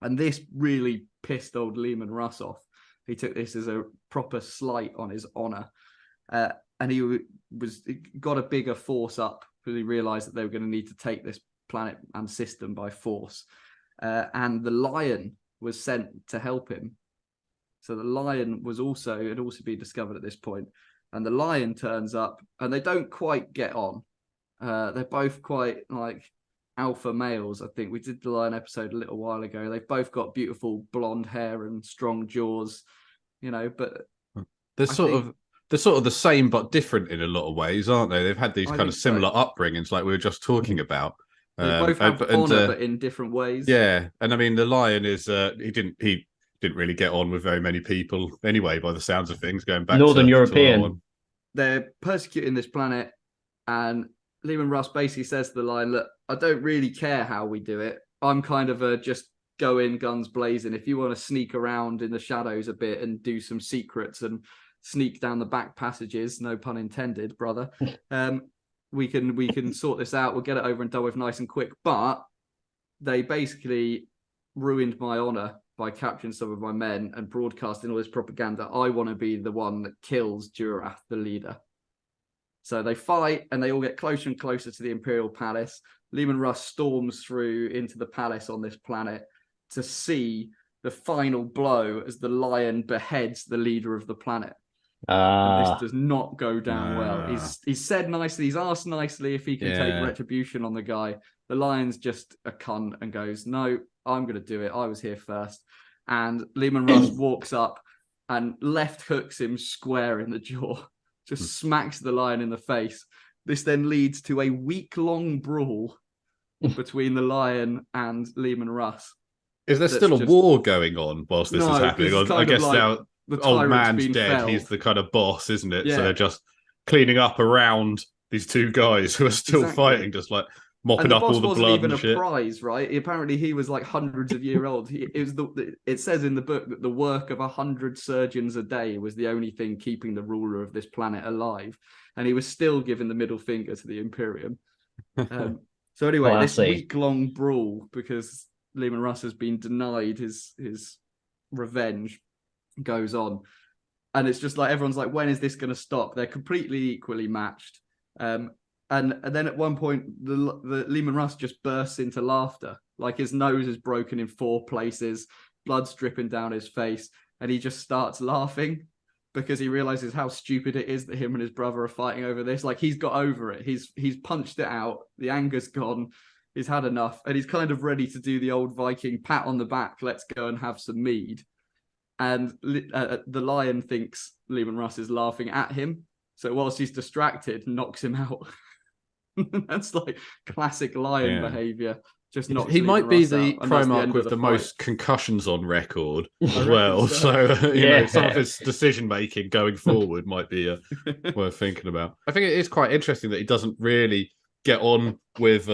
And this really pissed old Leman Russ off. He took this as a proper slight on his honor. And he got a bigger force up because he realized that they were going to need to take this planet and system by force. And the Lion was sent to help him. So the Lion had also been discovered at this point. And the Lion turns up, and they don't quite get on. They're both quite like alpha males. I think we did the Lion episode a little while ago. They've both got beautiful blonde hair and strong jaws, but they're sort of the same but different in a lot of ways, aren't they? They've had these kind of similar upbringings, like we were just talking about. They both have honor, but in different ways. Yeah, and I mean the Lion is he didn't really get on with very many people anyway, by the sounds of things, going back Northern to European. They're persecuting this planet, and Leman Russ basically says to the Lion, look, I don't really care how we do it. I'm kind of just go in guns blazing. If you want to sneak around in the shadows a bit and do some secrets and sneak down the back passages, no pun intended, brother, we can sort this out. We'll get it over and done with nice and quick. But they basically ruined my honor by capturing some of my men and broadcasting all this propaganda. I want to be the one that kills Jurath, the leader. So they fight, and they all get closer and closer to the Imperial Palace. Leman Russ storms through into the palace on this planet to see the final blow as the Lion beheads the leader of the planet. And this does not go down well. He's said nicely, he's asked nicely if he can take retribution on the guy. The Lion's just a cunt and goes, no, I'm going to do it. I was here first. And Leman Russ walks up and left hooks him square in the jaw, just smacks the Lion in the face. This then leads to a week-long brawl between the Lion and Leman Russ. Is there still a war going on whilst this is happening? I guess now the old man's dead. He's the kind of boss, isn't it? Yeah. So they're just cleaning up around these two guys who are still fighting, just like mopping up all the blood and shit. Even a prize, right? Apparently, he was like hundreds of years old. It says in the book that the work of 100 surgeons a day was the only thing keeping the ruler of this planet alive, and he was still giving the middle finger to the Imperium. So anyway, this week-long brawl, because Leman Russ has been denied his revenge, goes on, and it's just like everyone's like, when is this going to stop? They're completely equally matched. And then at one point, the Leman Russ just bursts into laughter. Like his nose is broken in 4 places, blood's dripping down his face, and he just starts laughing because he realizes how stupid it is that him and his brother are fighting over this. Like he's got over it. He's punched it out. The anger's gone. He's had enough, and he's kind of ready to do the old Viking pat on the back. Let's go and have some mead. And the lion thinks Leman Russ is laughing at him. So whilst he's distracted, knocks him out. That's like classic lion behavior. Just knocks he might be Russ the out, and that's Primarch end with of the fight. most concussions on record I as reckon well. so. So, you know, some of his decision making going forward might be worth thinking about. I think it is quite interesting that he doesn't really get on with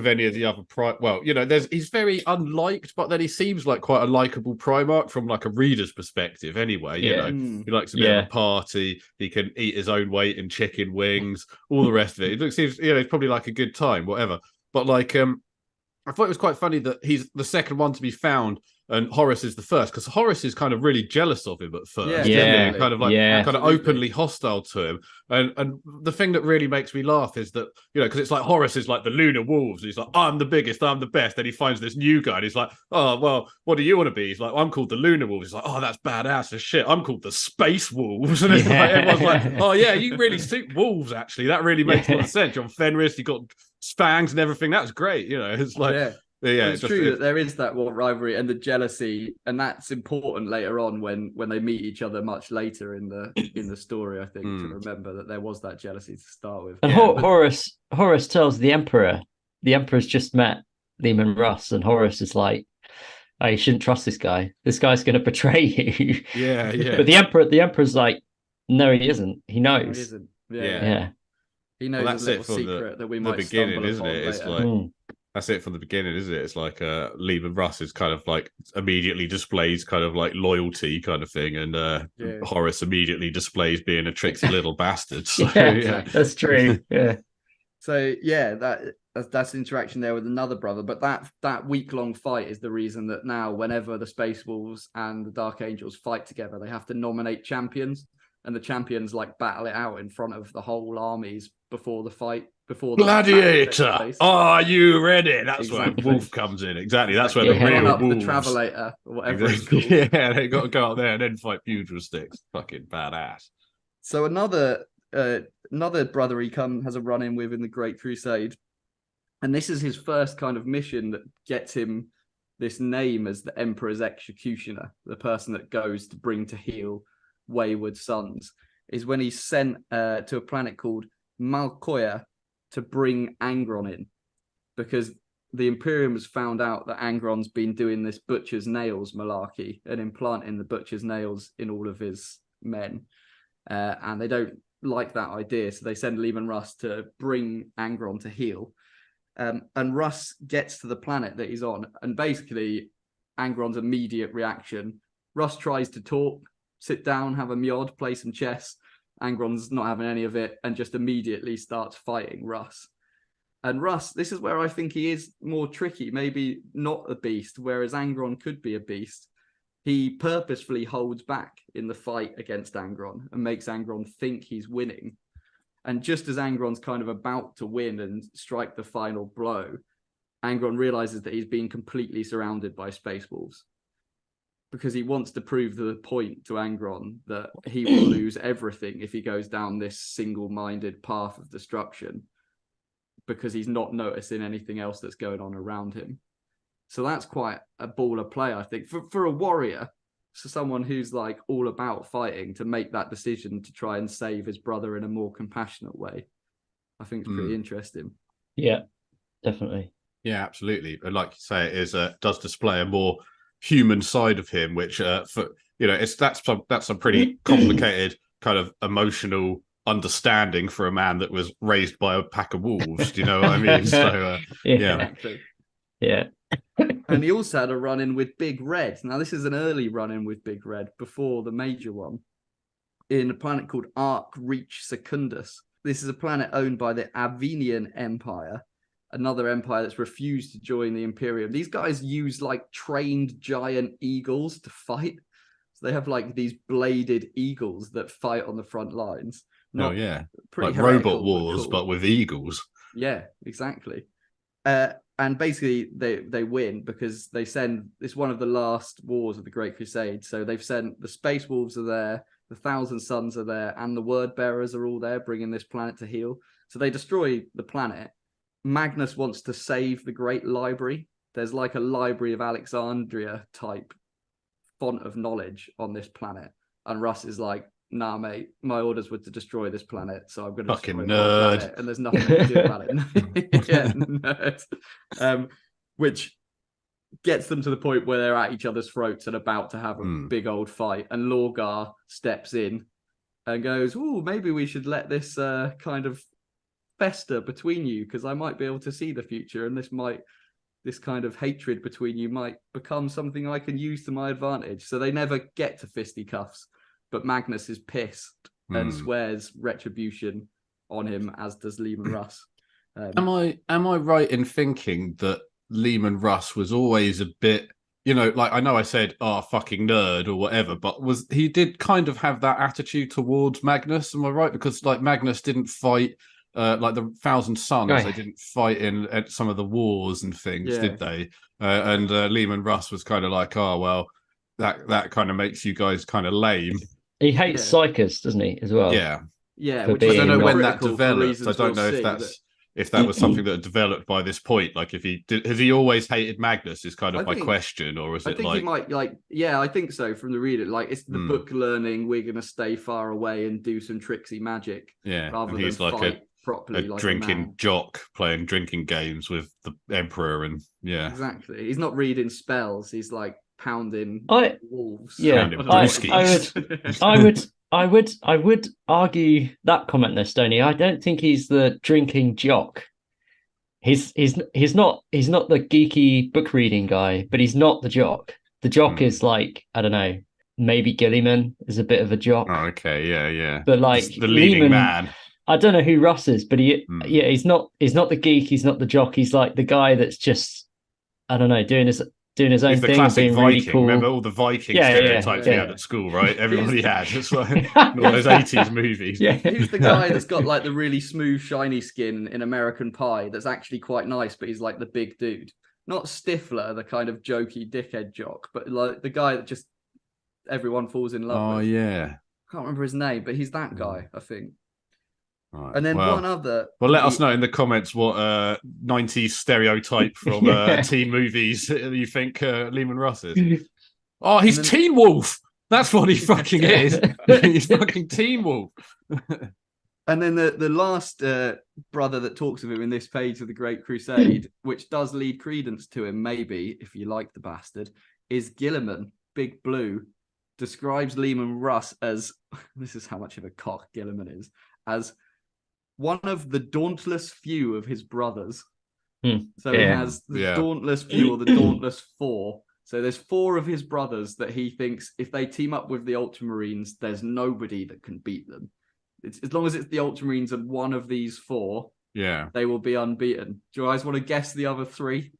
any of the other well, you know, he's very unliked, but then he seems like quite a likable Primarch from like a reader's perspective anyway. You know, he likes a bit of a party, he can eat his own weight in chicken wings, all the rest of it. It seems, you know, it's probably like a good time, whatever. But like I thought it was quite funny that he's the second one to be found and Horace is the first, because Horace is kind of really jealous of him at first. Yeah. Kind of like kind of openly hostile to him. And the thing that really makes me laugh is that, you know, because it's like Horace is like the Lunar Wolves. He's like, I'm the biggest, I'm the best. Then he finds this new guy and he's like, oh, well, what do you want to be? He's like, I'm called the Lunar Wolves. He's like, oh, that's badass as shit. I'm called the Space Wolves. And it's like, everyone's like, oh yeah, you really suit wolves, actually. That really makes a lot of sense. You're on Fenris, you got fangs and everything. That's great. You know, it's like it's true that there is that rivalry and the jealousy, and that's important later on when they meet each other much later in the story. I think to remember that there was that jealousy to start with. And Horace tells the Emperor's just met Leman Russ, and Horace is like, oh, you shouldn't trust this guy. This guy's going to betray you. Yeah. But the Emperor's like, no, he isn't. He knows. No, he isn't. Yeah. He knows that's a little it from secret that we the might beginning, stumble isn't upon it? It's later. like that's it from the beginning, isn't it? It's like Leman Russ is kind of like immediately displays kind of like loyalty kind of thing, and Horace immediately displays being a tricksy little bastard. So, that's true. Yeah. So that's interaction there with another brother, but that week-long fight is the reason that now whenever the Space Wolves and the Dark Angels fight together, they have to nominate champions, and the champions like battle it out in front of the whole armies before the fight. Before the Gladiator, are you ready? That's where Wolf comes in. Exactly. That's where the real wolves. The Travelator, or whatever it's called. Yeah, they got to go up there and then fight feuds with sticks. Fucking badass. So another brother he has a run-in with in the Great Crusade, and this is his first kind of mission that gets him this name as the Emperor's Executioner, the person that goes to bring to heel wayward sons, is when he's sent to a planet called Malkoya to bring Angron in, because the Imperium has found out that Angron's been doing this butcher's nails malarkey and implanting the butcher's nails in all of his men, and they don't like that idea, so they send Leman Russ to bring Angron to heel. And Russ gets to the planet that he's on, and basically Angron's immediate reaction, Russ tries to talk, sit down, have a meod, play some chess. Angron's not having any of it and just immediately starts fighting Russ. And Russ, this is where I think he is more tricky, maybe not a beast, whereas Angron could be a beast. He purposefully holds back in the fight against Angron and makes Angron think he's winning. And just as Angron's kind of about to win and strike the final blow, Angron realizes that he's been completely surrounded by Space Wolves, because he wants to prove the point to Angron that he will lose everything if he goes down this single-minded path of destruction, because he's not noticing anything else that's going on around him. So that's quite a baller play, I think, for a warrior, for someone who's like all about fighting, to make that decision to try and save his brother in a more compassionate way. I think it's pretty interesting. Yeah, definitely. Yeah, absolutely. And like you say, it does display a more human side of him, which for that's some pretty complicated kind of emotional understanding for a man that was raised by a pack of wolves. Do you know what I mean? So Exactly. Yeah. And he also had a run-in with Big Red. Now this is an early run-in with Big Red before the major one, in a planet called Arc Reach Secundus. This is a planet owned by the Avenian Empire, another empire that's refused to join the Imperium. These guys use like trained giant eagles to fight. So they have like these bladed eagles that fight on the front lines. Like robot wars, but with eagles. Yeah, exactly. And basically they win because they send, it's one of the last wars of the Great Crusade. So they've sent, the Space Wolves are there, the Thousand Sons are there, and the Word Bearers are all there bringing this planet to heel. So they destroy the planet. Magnus wants to save the Great Library. There's like a Library of Alexandria type font of knowledge on this planet. And Russ is like, nah, mate, my orders were to destroy this planet, so I'm going to Fucking destroy nerd. my planet, and there's nothing to do about it. Yeah, nerd. Which gets them to the point where they're at each other's throats and about to have a big old fight. And Lorgar steps in and goes, "Oh, maybe we should let this kind of fester between you, because I might be able to see the future, and this kind of hatred between you might become something I can use to my advantage." So they never get to fisticuffs, but Magnus is pissed and swears retribution on him, as does Leman Russ. Am I right in thinking that Leman Russ was always a bit, like, I know I said, "Oh, fucking nerd" or whatever, but he did kind of have that attitude towards Magnus? Am I right? Because like Magnus didn't fight. Like the Thousand Sons, They didn't fight in at some of the wars and things, did they? And Leman Russ was kind of like, "Oh, well, that kind of makes you guys kind of lame." He hates psychers, doesn't he, as well? Yeah. Which I don't know when that developed. I don't know if that was something that developed by this point. Like, has he always hated Magnus? Is kind of my question, or is it like? I think he might I think so. From the reader, like, it's the book learning. We're gonna stay far away and do some tricksy magic. Yeah, rather and he's than like fight properly, like drinking jock playing drinking games with the Emperor, and exactly. He's not reading spells. He's like pounding wolves. Yeah, I would argue that comment there, Stoney. I don't think he's the drinking jock. He's not the geeky book reading guy, but he's not the jock. The jock is like, I don't know, maybe Gilliman is a bit of a jock. Oh, okay, yeah. But like just the leading Leman, man. I don't know who Russ is, but he's not the geek. He's not the jock. He's like the guy that's just, I don't know, doing his own He's the thing. classic being Viking. really cool. Remember all the Viking stereotypes we had at school, right? Everybody had. It's like all those 80s movies. Yeah. He's the guy that's got like the really smooth, shiny skin in American Pie that's actually quite nice, but he's like the big dude. Not Stifler, the kind of jokey dickhead jock, but like the guy that just everyone falls in love with. Oh, yeah. I can't remember his name, but he's that guy, I think. Right. And then one other. Well, let us know in the comments what 90s stereotype from teen movies you think Leman Russ is. Oh, he's Teen Wolf. That's what he fucking is. He's fucking Teen Wolf. And then the last brother that talks of him in this page of the Great Crusade, which does lead credence to him, maybe, if you like the bastard, is Gilliman, Big Blue, describes Leman Russ as, this is how much of a cock Gilliman is, as one of the dauntless few of his brothers. So he has the dauntless few, or the dauntless four. So there's four of his brothers that he thinks if they team up with the Ultramarines, there's nobody that can beat them. As long as it's the Ultramarines and one of these four, they will be unbeaten. Do you guys want to guess the other three?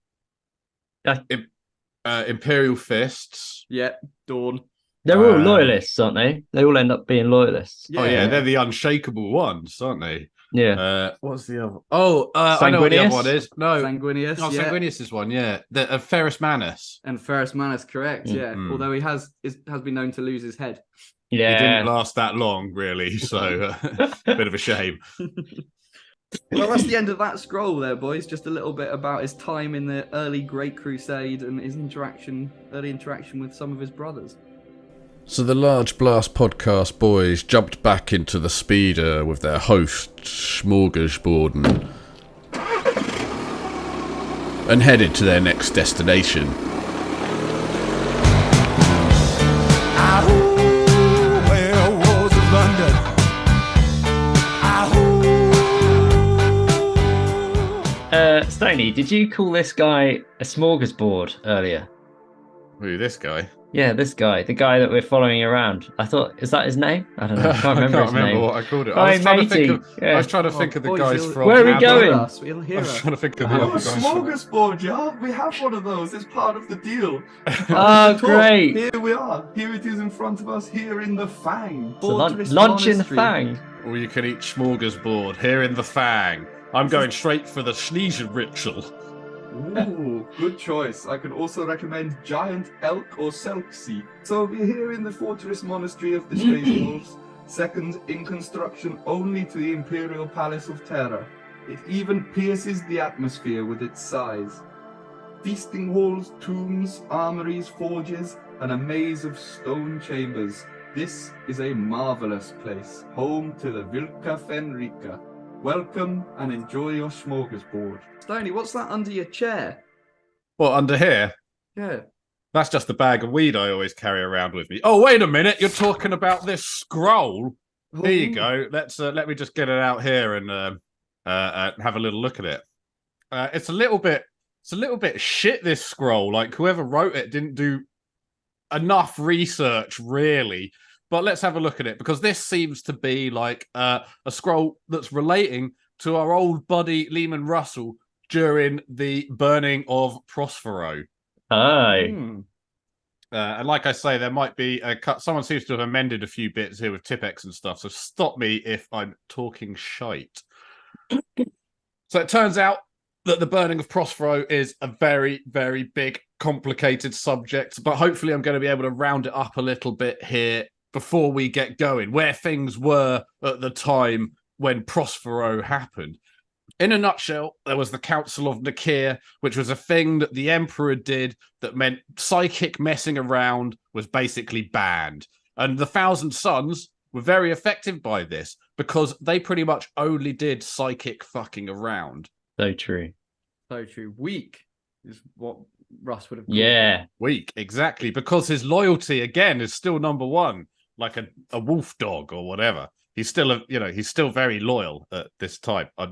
Imperial Fists. Yeah, Dawn. They're all loyalists, aren't they? They all end up being loyalists. Yeah. Oh yeah, they're the unshakable ones, aren't they? Yeah. What's the other? Oh, I know what the other one is. No, Sanguinius. No, Sanguinius is one. Yeah, the Ferris Manus. And Ferris Manus, correct. Yeah, although he has been known to lose his head. Yeah, he didn't last that long, really. So, bit of a shame. Well, that's the end of that scroll, there, boys. Just a little bit about his time in the early Great Crusade and his early interaction with some of his brothers. So the Large Blast podcast boys jumped back into the speeder with their host, Smorgasborden, and headed to their next destination. Stoney, did you call this guy a smorgasbord earlier? Who, this guy? Yeah, this guy, the guy that we're following around. I thought, is that his name? I don't know. I can't remember his name. What I called it. I was trying to think of the guys from. Where are we going? I was trying to think of the other guys. Smorgasbord, yeah. We have one of those. It's part of the deal. Oh, great! Here we are. Here it is in front of us. Here in the Fang. So lunch in the Fang. Or you can eat smorgasbord here in the Fang. I'm going straight for the Schneezer ritual. Ooh, good choice. I could also recommend Giant Elk or Selksea. So we're here in the Fortress Monastery of the Space Wolves, second in construction only to the Imperial Palace of Terror. It even pierces the atmosphere with its size. Feasting halls, tombs, armories, forges, and a maze of stone chambers. This is a marvelous place, home to the Vilka Fenrika. Welcome and enjoy your smorgasbord. Stoney, what's that under your chair? Well, under here, Yeah. that's just the bag of weed I always carry around with me. Oh, wait a minute. You're talking about this scroll? Here you go. Let me just get it out here and have a little look at it. It's a little bit shit, this scroll. Like, whoever wrote it didn't do enough research, really. But let's have a look at it, because this seems to be like a scroll that's relating to our old buddy Leman Russell during the burning of Prospero. Aye. And like I say, there might be a cut. Someone seems to have amended a few bits here with Tipex and stuff. So stop me if I'm talking shite. So it turns out that the burning of Prospero is a very, very big, complicated subject. But hopefully I'm going to be able to round it up a little bit here before we get going, where things were at the time when Prospero happened. In a nutshell, there was the Council of Nicaea, which was a thing that the Emperor did that meant psychic messing around was basically banned. And the Thousand Sons were very effective by this because they pretty much only did psychic fucking around. So true. So true. Weak is what Russ would have called Yeah. Weak, exactly, because his loyalty, again, is still number one, like a wolf dog or whatever. He's still, he's still very loyal at this time. I'm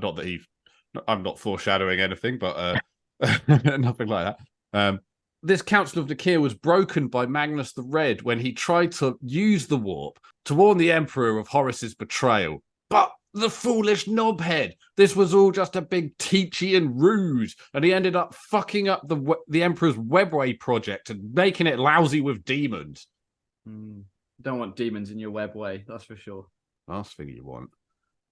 not foreshadowing anything, but nothing like that. This Council of Nicaea was broken by Magnus the Red when he tried to use the warp to warn the Emperor of Horus's betrayal. But the foolish knobhead, this was all just a big Teachian ruse, and he ended up fucking up the Emperor's webway project and making it lousy with demons. Don't want demons in your webway, that's for sure. Last thing you want.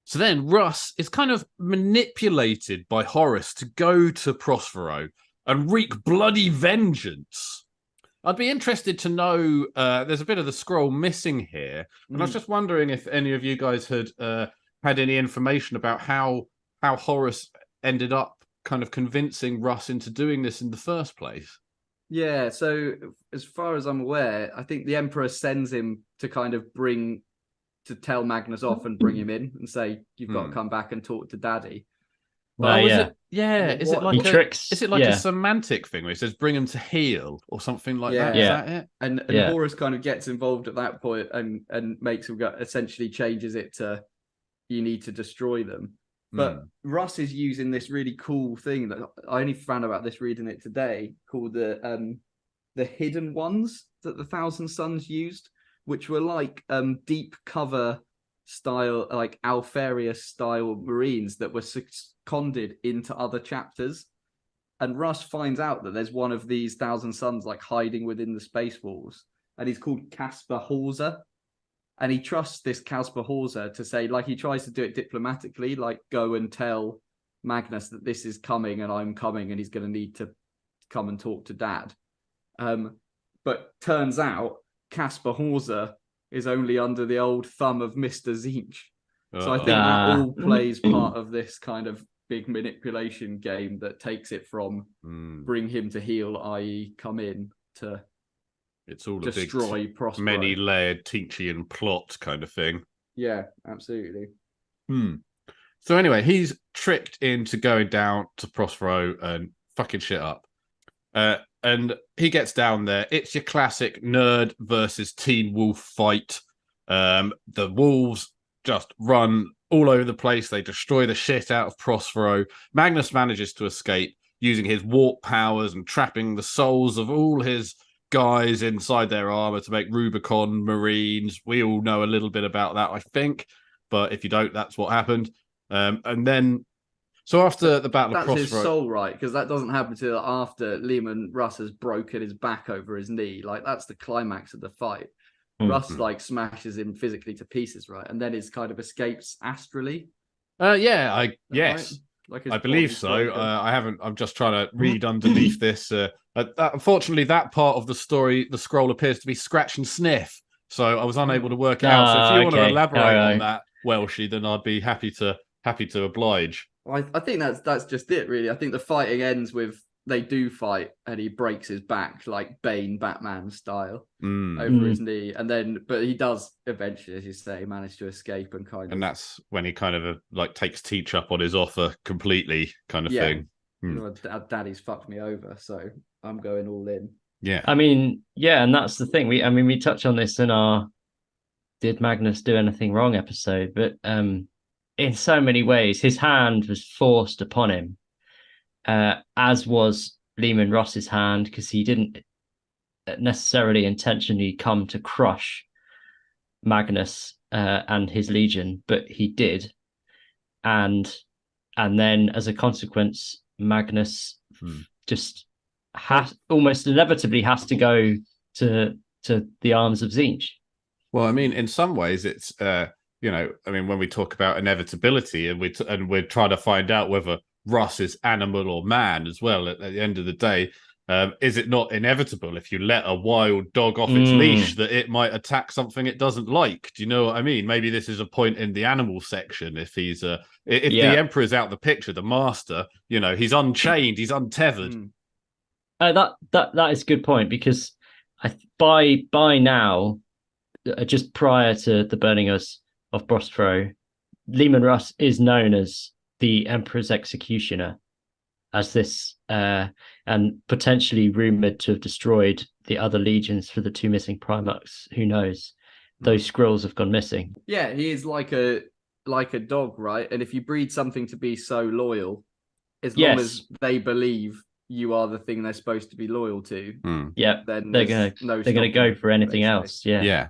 So then Russ is kind of manipulated by Horus to go to Prospero and wreak bloody vengeance. I'd be interested to know, there's a bit of the scroll missing here, and I was just wondering if any of you guys had had any information about how Horus ended up kind of convincing Russ into doing this in the first place. Yeah, so as far as I'm aware, I think the Emperor sends him to kind of tell Magnus off and bring him in and say, you've got to come back and talk to Daddy. Yeah. Is it like a a semantic thing where he says bring him to heel or something like that? Yeah. Is that it? And Horus kind of gets involved at that point and makes him essentially changes it to you need to destroy them. But Russ is using this really cool thing that I only found about this reading it today, called the hidden ones that the Thousand Sons used, which were like deep cover style, like Alfarius style Marines that were seconded into other chapters. And Russ finds out that there's one of these Thousand Sons like hiding within the space walls, and he's called Caspar Hauser. And he trusts this Caspar Hauser to say, like, he tries to do it diplomatically, like, go and tell Magnus that this is coming and I'm coming and he's going to need to come and talk to Dad. But turns out Caspar Hauser is only under the old thumb of Mr. Zinch. So I think that all plays part of this kind of big manipulation game that takes it from bring him to heel, i.e. come in, to it's all destroy a big Prospero. many-layered Teachian plot kind of thing. Yeah, absolutely. So anyway, he's tricked into going down to Prospero and fucking shit up. And he gets down there. It's your classic nerd versus teen wolf fight. The wolves just run all over the place. They destroy the shit out of Prospero. Magnus manages to escape using his warp powers and trapping the souls of all his guys inside their armor to make Rubicon Marines. We all know a little bit about that, I think. But if you don't, that's what happened. And then, so after the Battle of Prospero... That's his soul, right? Because that doesn't happen until after Leman Russ has broken his back over his knee. Like, that's the climax of the fight. Russ, like, smashes him physically to pieces, right? And then his kind of escapes astrally. Yes. Right? Like I believe so. I haven't. I'm just trying to read underneath this. Unfortunately, that part of the story, the scroll appears to be scratch and sniff. So I was unable to work it out. So if you want to elaborate on that, Welshie, then I'd be happy to oblige. I think that's just it, really. I think the fighting ends with they do fight, and he breaks his back like Bane, Batman style, over his knee, and then but he does eventually, as you say, manage to escape and And that's when he kind of like takes Teach up on his offer completely, kind of thing. Daddy's fucked me over, so I'm going all in. Yeah, I mean, yeah, and that's the thing. We touch on this in our "Did Magnus Do Anything Wrong" episode, but in so many ways, his hand was forced upon him, as was Leman Russ's hand, because he didn't necessarily intentionally come to crush Magnus and his legion, but he did, and then as a consequence, Magnus just almost inevitably has to go to the arms of Tzeentch. Well, I mean, in some ways, it's when we talk about inevitability, and we're trying to find out whether Russ is animal or man as well. At the end of the day, is it not inevitable if you let a wild dog off its leash that it might attack something it doesn't like? Do you know what I mean? Maybe this is a point in the animal section. If the Emperor's out of the picture, the master, he's unchained, he's untethered. That is a good point, because by now, just prior to the burning of Prospero, Leman Russ is known as the Emperor's executioner, as this and potentially rumored to have destroyed the other legions for the 2 missing primarchs. Who knows? Those scrolls have gone missing. Yeah, he is like a dog, right? And if you breed something to be so loyal, as long as they believe you are the thing they're supposed to be loyal to, then they're gonna go for anything else. Yeah.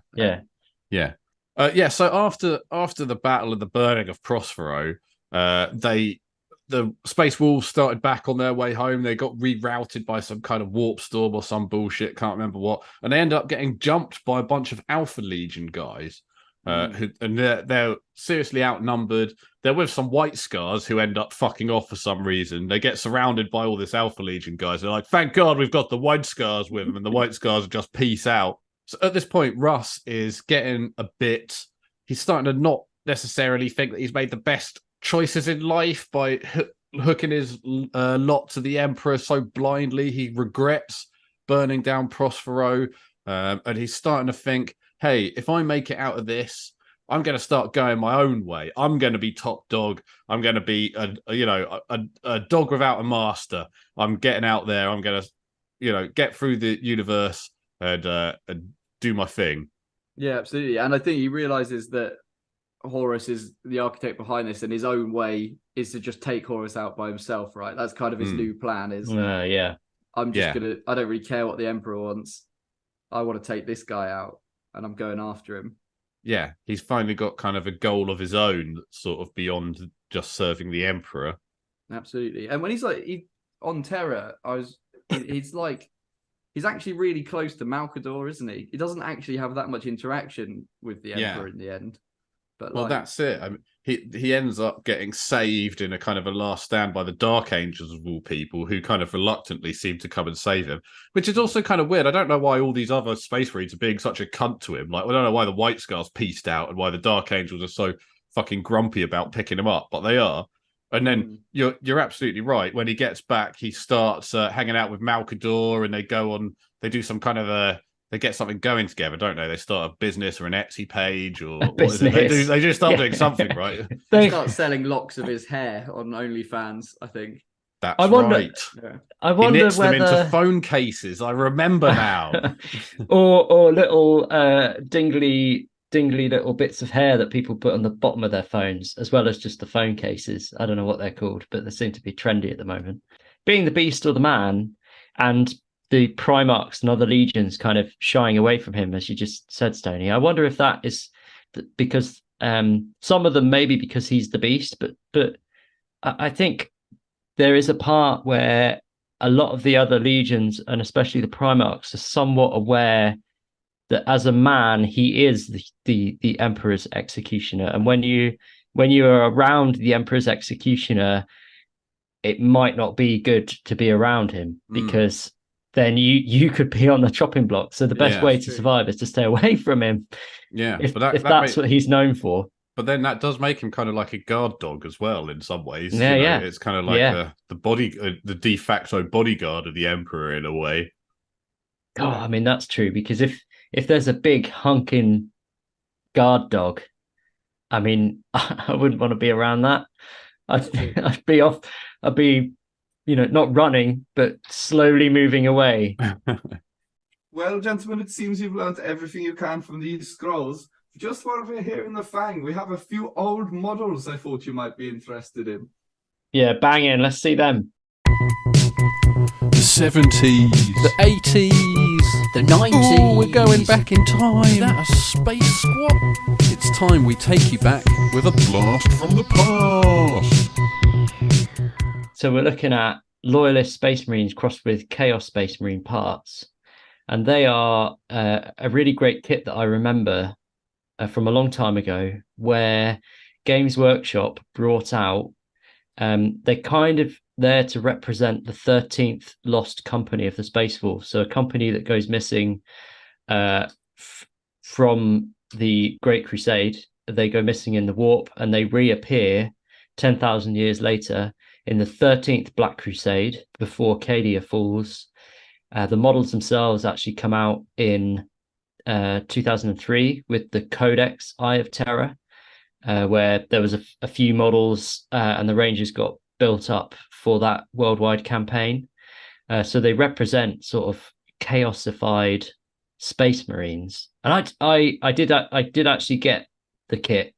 So after the battle of the burning of Prospero, the Space Wolves started back on their way home. They got rerouted by some kind of warp storm or some bullshit, can't remember what, and they end up getting jumped by a bunch of Alpha Legion guys. They're seriously outnumbered. They're with some White Scars who end up fucking off for some reason. They get surrounded by all this Alpha Legion guys. They're like, thank God we've got the White Scars with them, and the White Scars are just peace out. So at this point, Russ is getting a bit... He's starting to not necessarily think that he's made the best choices in life by hooking his lot to the Emperor so blindly. He regrets burning down Prospero, and he's starting to think, hey, if I make it out of this, I'm going to start going my own way. I'm going to be top dog. I'm going to be a dog without a master. I'm getting out there. I'm going to, get through the universe and do my thing. Yeah, absolutely. And I think he realizes that Horus is the architect behind this, and his own way is to just take Horus out by himself, right? That's kind of his new plan is, I'm just going to, I don't really care what the Emperor wants. I want to take this guy out, and I'm going after him. Yeah, he's finally got kind of a goal of his own that's sort of beyond just serving the Emperor. Absolutely. And when he's on Terra, he's actually really close to Malcador, isn't he? He doesn't actually have that much interaction with the Emperor in the end. But that's it. I mean, he ends up getting saved in a kind of a last stand by the Dark Angels of all people, who kind of reluctantly seem to come and save him, which is also kind of weird. I don't know why all these other Space Marines are being such a cunt to him. Like, I don't know why the White Scars pieced out and why the Dark Angels are so fucking grumpy about picking him up, but they are. And then you're absolutely right. When he gets back, he starts hanging out with Malcador, and they do some kind of they get something going together, don't they? They start a business or an Etsy page, or what is it? They just start doing something, right? They start selling locks of his hair on OnlyFans, I think. That's right. Yeah. I wonder he knits whether them into phone cases. I remember now. or little dingly little bits of hair that people put on the bottom of their phones, as well as just the phone cases. I don't know what they're called, but they seem to be trendy at the moment. Being the beast or the man, and the Primarchs and other legions kind of shying away from him, as you just said, Stoney. I wonder if that is because some of them maybe because he's the beast, but I think there is a part where a lot of the other legions, and especially the Primarchs, are somewhat aware that as a man he is the Emperor's executioner, and when you are around the Emperor's executioner, it might not be good to be around him, because then you could be on the chopping block. So the best way to survive is to stay away from him. Yeah, if that's what he's known for. But then that does make him kind of like a guard dog as well in some ways. Yeah, yeah. It's kind of like the de facto bodyguard of the emperor in a way. Oh, I mean, that's true, because if there's a big hunking guard dog, I mean, I wouldn't want to be around that. I'd be off. I'd be, not running, but slowly moving away. Well, gentlemen, it seems you've learned everything you can from these scrolls. Just while we're here in the Fang, we have a few old models I thought you might be interested in. Yeah, bang in. Let's see them. The 70s. The 80s. The 90s. Oh, we're going back in time. Is that a space squad? It's time we take you back with a blast from the past. So we're looking at Loyalist Space Marines crossed with Chaos Space Marine parts. And they are a really great kit that I remember from a long time ago, where Games Workshop brought out. They're kind of there to represent the 13th lost company of the Space Wolves. So a company that goes missing from the Great Crusade. They go missing in the warp and they reappear 10,000 years later in the 13th Black Crusade before Cadia falls. The models themselves actually come out in 2003 with the Codex Eye of Terror, where there was a few models and the Rangers got built up for that worldwide campaign. So they represent sort of chaosified Space Marines. And I did actually get the kit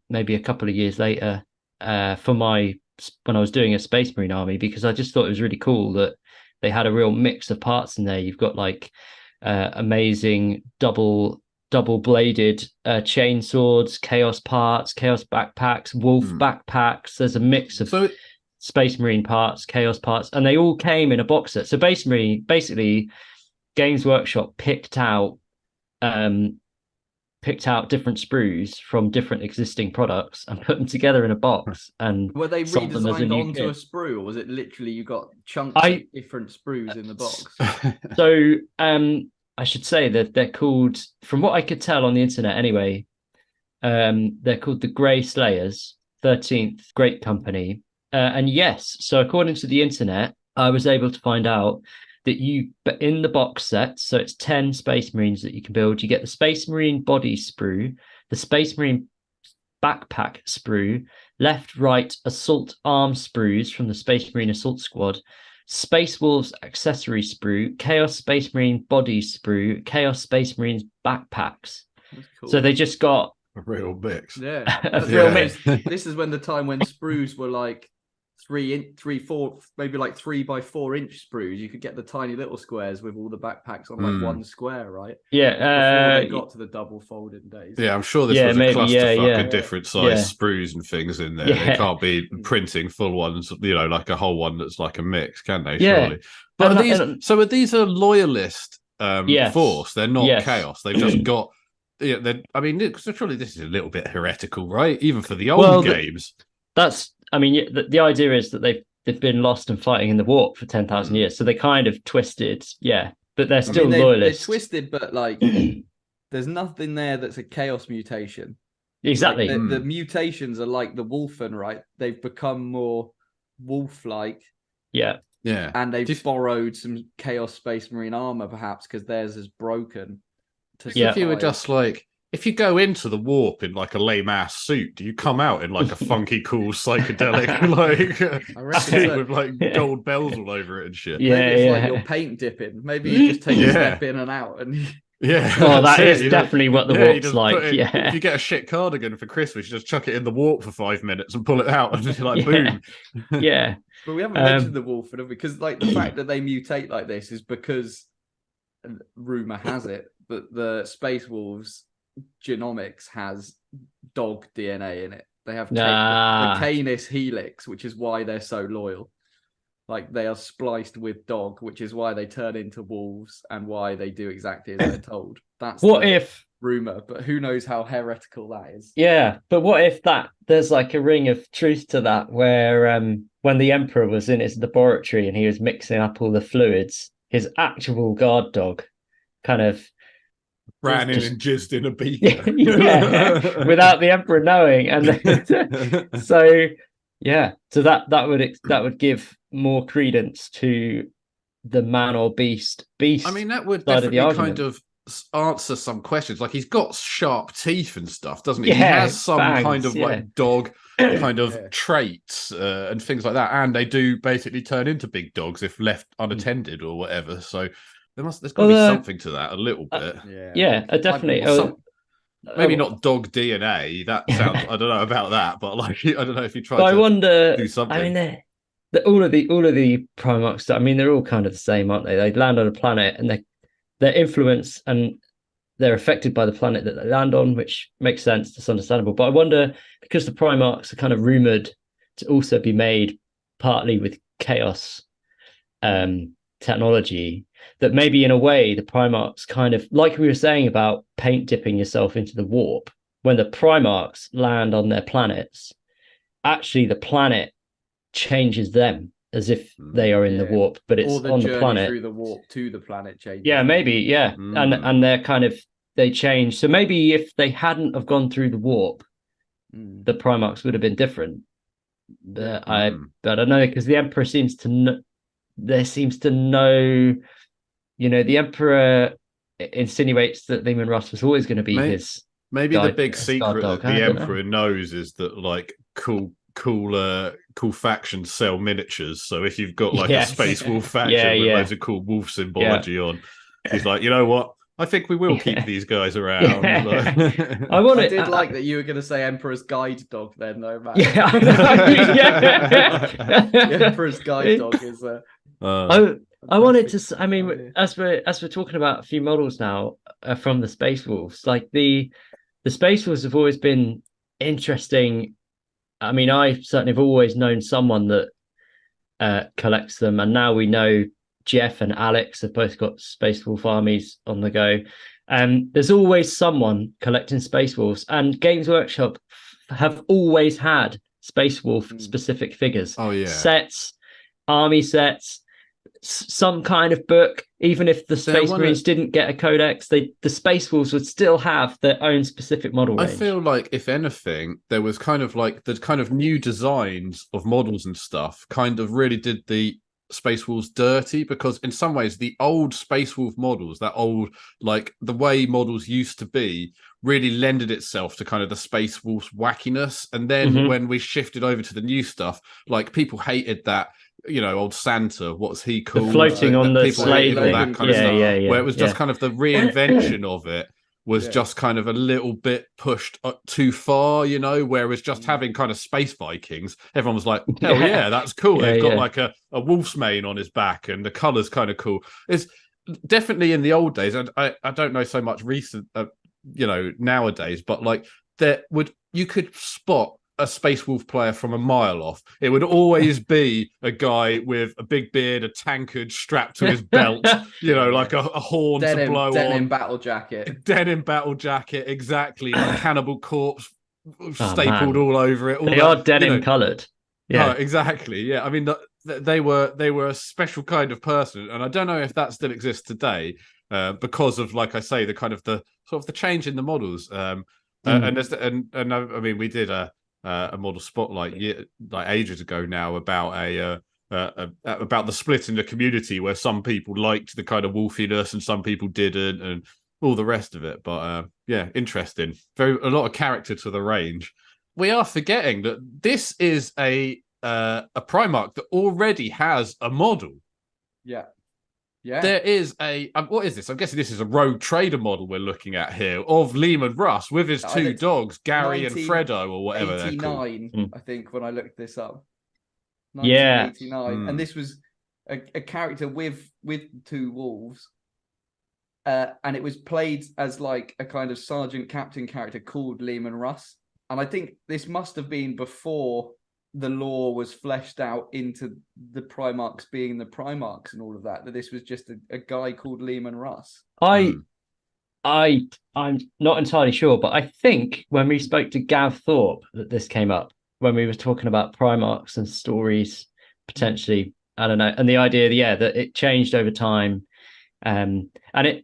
maybe a couple of years later when I was doing a Space Marine army, because I just thought it was really cool that they had a real mix of parts in there. You've got like amazing double bladed chain swords, chaos parts, chaos backpacks, wolf backpacks. There's a mix of Space Marine parts, chaos parts, and they all came in a box set. So basically Games Workshop picked out different sprues from different existing products and put them together in a box. And were they sold them as a redesigned new onto kit. a sprue, or was it literally you got chunks of different sprues in the box? So I should say that they're called, from what I could tell on the internet anyway, they're called the Grey Slayers, 13th Great Company. And yes, so according to the internet, I was able to find out that in the box set, so it's 10 Space Marines that you can build. You get the Space Marine body sprue, the Space Marine backpack sprue, left, right assault arm sprues from the Space Marine Assault Squad, Space Wolves accessory sprue, Chaos Space Marine body sprue, Chaos Space Marines backpacks. That's cool. So they just got a real mix. Yeah, a real mix. This is when the time when sprues were like 3, 4, maybe like 3x4-inch sprues. You could get the tiny little squares with all the backpacks on like one square, right? Yeah, before they got to the double folded days. Yeah, I'm sure this was a clusterfuck of different size sprues and things in there. Yeah. They can't be printing full ones, like a whole one that's like a mix, can they? Yeah. Surely. But are these a loyalist force? They're not chaos. They've just got. Yeah, surely this is a little bit heretical, right? Even for the old games. The idea is that they've been lost and fighting in the warp for 10,000 years, so they kind of twisted, but they're still loyalists. They're twisted, but like there's nothing there that's a chaos mutation. Exactly. Like, the mutations are like the Wolfen, right? They've become more wolf-like. Yeah. Yeah. And they've borrowed some Chaos Space Marine armor, perhaps, because theirs is broken. If you were just like, if you go into the warp in like a lame ass suit, do you come out in like a funky, cool psychedelic suit with like gold bells all over it and shit? Yeah, maybe it's like you're paint dipping. Maybe you just take a step in and out and. Yeah. Oh, that is definitely what the warp's like. If you get a shit cardigan for Christmas, you just chuck it in the warp for 5 minutes and pull it out and just like boom. Yeah. But we haven't mentioned the wolf because like the fact that they mutate like this is because rumor has it that the Space Wolves genomics has dog DNA in it. They have the Canis helix, which is why they're so loyal. Like they are spliced with dog, which is why they turn into wolves and why they do exactly as they're told. That's if rumor, but who knows how heretical that is. Yeah, but what if there's like a ring of truth to that, where when the Emperor was in his laboratory and he was mixing up all the fluids, his actual guard dog kind of ran in Just- and jizzed in a beaker. yeah, without the emperor knowing, and then, so that would give more credence to the man or beast. I mean, that would side of the definitely argument. kind of answer some questions. Like, he's got sharp teeth and stuff, doesn't he? Yeah, He has some fangs, kind of yeah. like dog kind of Yeah. traits and things like that. And they do basically turn into big dogs if left unattended or whatever. So there's got to be something to that a little bit. Definitely. Maybe not dog DNA. That sounds. I don't know about that, but like, I don't know if you try. But I wonder. do something. I mean, all of the primarchs. I mean, they're all kind of the same, aren't they? They land on a planet, and their influence and they're affected by the planet that they land on, which makes sense. It's understandable. But I wonder, because the primarchs are kind of rumored to also be made partly with chaos technology, that maybe in a way the primarchs kind of, like we were saying about paint dipping yourself into the warp, when the primarchs land on their planets, actually the planet changes them as if they are in the warp, but it's or on the planet through the warp to the planet changes. Yeah, maybe, and they're kind of, they change. So maybe if they hadn't have gone through the warp, the primarchs would have been different. But I don't know, because the emperor seems to know. There seems to know, the emperor insinuates that Leman Russ was always going to be his. Maybe the big guide secret dog. that the emperor knows is that like cool factions sell miniatures. So if you've got like a space wolf faction with loads of cool wolf symbology on, he's like, you know what? I think we will keep these guys around. I did like that you were going to say Emperor's Guide Dog then, though, Matt. Yeah, I know. The Emperor's Guide Dog is. I wanted to. I mean, as we're talking about a few models now from the Space Wolves, like the Space Wolves have always been interesting. I mean, I certainly have always known someone that collects them, and now we know Jeff and Alex have both got Space Wolf armies on the go. There's always someone collecting Space Wolves, and Games Workshop have always had Space Wolf specific figures. Oh yeah, sets, army sets, some kind of book. Even if the Space Marines didn't get a codex, the Space Wolves would still have their own specific model range. I feel like, if anything, there was kind of like the kind of new designs of models and stuff kind of really did the Space Wolves dirty, because in some ways the old Space Wolf models, that old, like the way models used to be, really lended itself to kind of the Space Wolves wackiness. And then when we shifted over to the new stuff, like people hated that, old Santa, what's he called? The floating on the slave, all that kind of stuff, where it was just kind of the reinvention of it was just kind of a little bit pushed too far, where it was just having kind of space Vikings. Everyone was like, hell yeah, that's cool. They've got like a wolf's mane on his back and the colour's kind of cool. It's definitely in the old days. I don't know so much recent, nowadays, but like you could spot a Space Wolf player from a mile off. It would always be a guy with a big beard, a tankard strapped to his belt, like a horn to blow on. Denim battle jacket. Denim battle jacket, exactly. Like Cannibal Corpse stapled all over it. They are denim coloured. Yeah, exactly. Yeah, I mean, they were a special kind of person, and I don't know if that still exists today because of, like I say, the kind of the sort of the change in the models. And I mean, we did a model spotlight like ages ago now about about the split in the community, where some people liked the kind of wolfiness and some people didn't, and all the rest of it. But interesting. A lot of character to the range. We are forgetting that this is a Primarch that already has a model. Yeah. There is what is this? I'm guessing this is a rogue trader model we're looking at here of Leman Russ with his two dogs, Gary and Fredo, or whatever they're called. 89, I think, when I looked this up. 1989. And this was a character with two wolves. And it was played as like a kind of sergeant captain character called Leman Russ. And I think this must have been before the lore was fleshed out into the Primarchs being the Primarchs and all of that this was just a guy called Leman Russ. I'm not entirely sure, but I think when we spoke to Gav Thorpe that this came up when we were talking about Primarchs and stories potentially, I don't know, and the idea that it changed over time, And